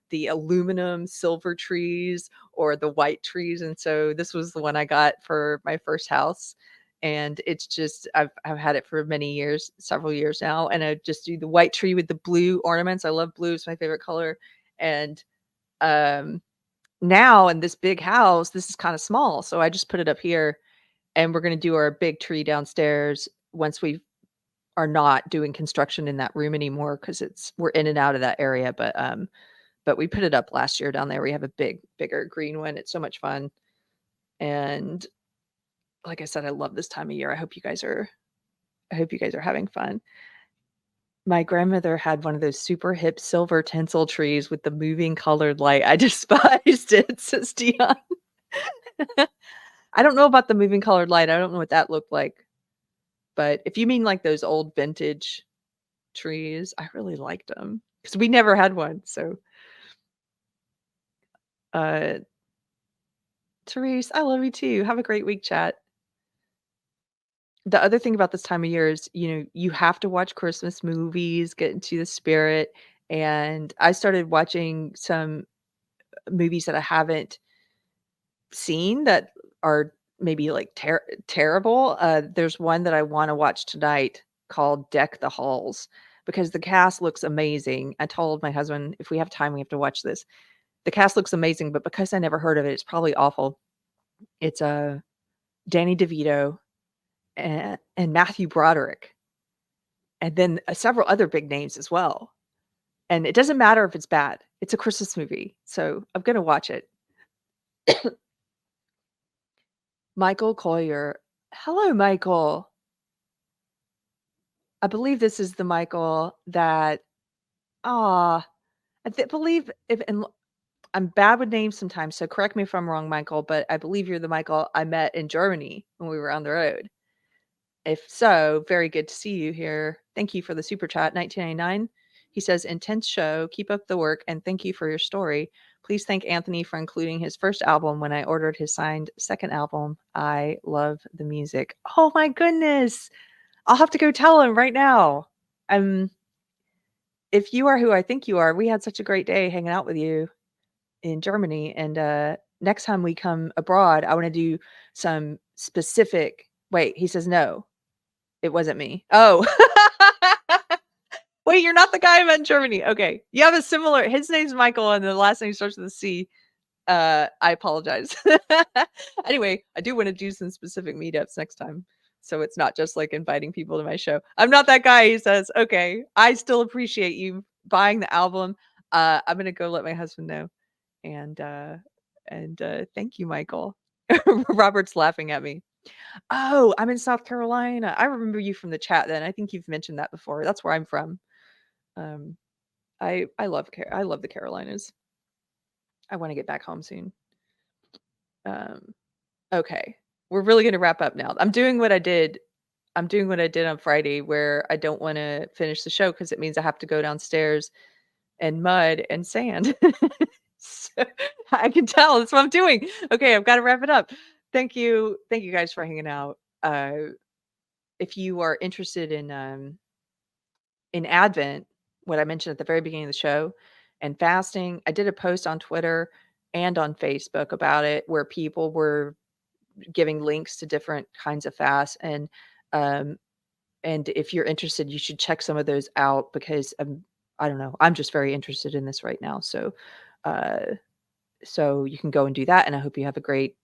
the aluminum silver trees or the white trees. And so this was the one I got for my first house. And it's just, I've had it for many years, several years now. And I just do the white tree with the blue ornaments. I love blue. It's my favorite color. And now in this big house, this is kind of small. So I just put it up here, and we're going to do our big tree downstairs once we are not doing construction in that room anymore, because we're in and out of that area. But we put it up last year down there. We have a bigger green one. It's so much fun. And like I said, I love this time of year. I hope you guys are having fun. My grandmother had one of those super hip silver tinsel trees with the moving colored light. I despised it, says Dion. I don't know about the moving colored light. I don't know what that looked like. But if you mean like those old vintage trees, I really liked them because we never had one. So Therese, I love you too. Have a great week, chat. The other thing about this time of year is, you have to watch Christmas movies, get into the spirit. And I started watching some movies that I haven't seen that are maybe like terrible. There's one that I want to watch tonight called Deck the Halls, because the cast looks amazing. I told my husband, if we have time, we have to watch this. The cast looks amazing, but because I never heard of it, it's probably awful. It's Danny DeVito and Matthew Broderick, and then several other big names as well. And it doesn't matter if it's bad. It's a Christmas movie, so I'm going to watch it. Michael Collier. Hello, Michael. I believe this is the Michael that, I believe and I'm bad with names sometimes, so correct me if I'm wrong, Michael, but I believe you're the Michael I met in Germany when we were on the road. If so, very good to see you here. Thank you for the super chat, 1999. He says, intense show. Keep up the work, and thank you for your story. Please thank Anthony for including his first album when I ordered his signed second album. I love the music. Oh my goodness. I'll have to go tell him right now. If you are who I think you are, we had such a great day hanging out with you. in Germany, and next time we come abroad, I want to do some specific. Wait, he says no. It wasn't me. Oh. Wait, you're not the guy I met in Germany. Okay. You have a similar his name's Michael and the last name starts with a C. I apologize. Anyway, I do want to do some specific meetups next time. So it's not just like inviting people to my show. I'm not that guy who says, okay, I still appreciate you buying the album. I'm gonna go let my husband know. And thank you, Michael. Robert's laughing at me. Oh, I'm in South Carolina. I remember you from the chat then. I think you've mentioned that before. That's where I'm from. Um, I love the Carolinas. I want to get back home soon. Okay. We're really gonna wrap up now. I'm doing what I did on Friday where I don't wanna finish the show because it means I have to go downstairs and mud and sand. So, I can tell that's what I'm doing. Okay, I've gotta wrap it up. Thank you. Thank you guys for hanging out. If you are interested in Advent, what I mentioned at the very beginning of the show, and fasting, I did a post on Twitter and on Facebook about it where people were giving links to different kinds of fasts um and if you're interested you should check some of those out because I don't know, I'm just very interested in this right now. Uh so you can go and do that, and I hope you have a great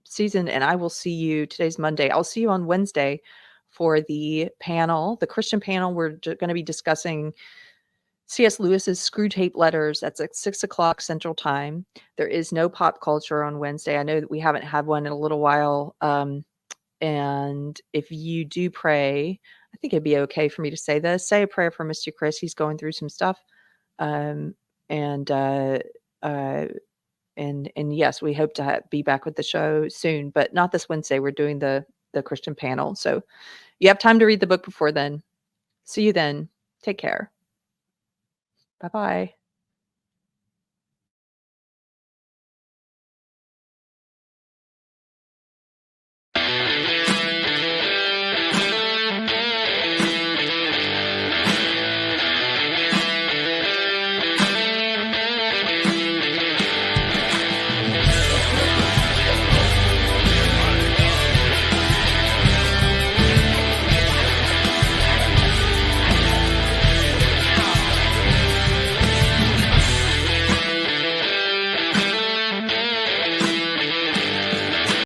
season, and I will see you. Today's Monday. I'll see you on Wednesday for the panel, the Christian panel. We're going to be discussing C.S. Lewis's Screw Tape Letters. That's at 6 o'clock Central Time. There is no pop culture on Wednesday. I know that we haven't had one in a little while. And if you do pray, I think it'd be okay for me to say this. Say a prayer for Mr. Chris. He's going through some stuff. Um, and uh, and yes, we hope to be back with the show soon, but not this Wednesday. We're doing the Christian panel, so you have time to read the book before then. See you then. Take care. Bye bye.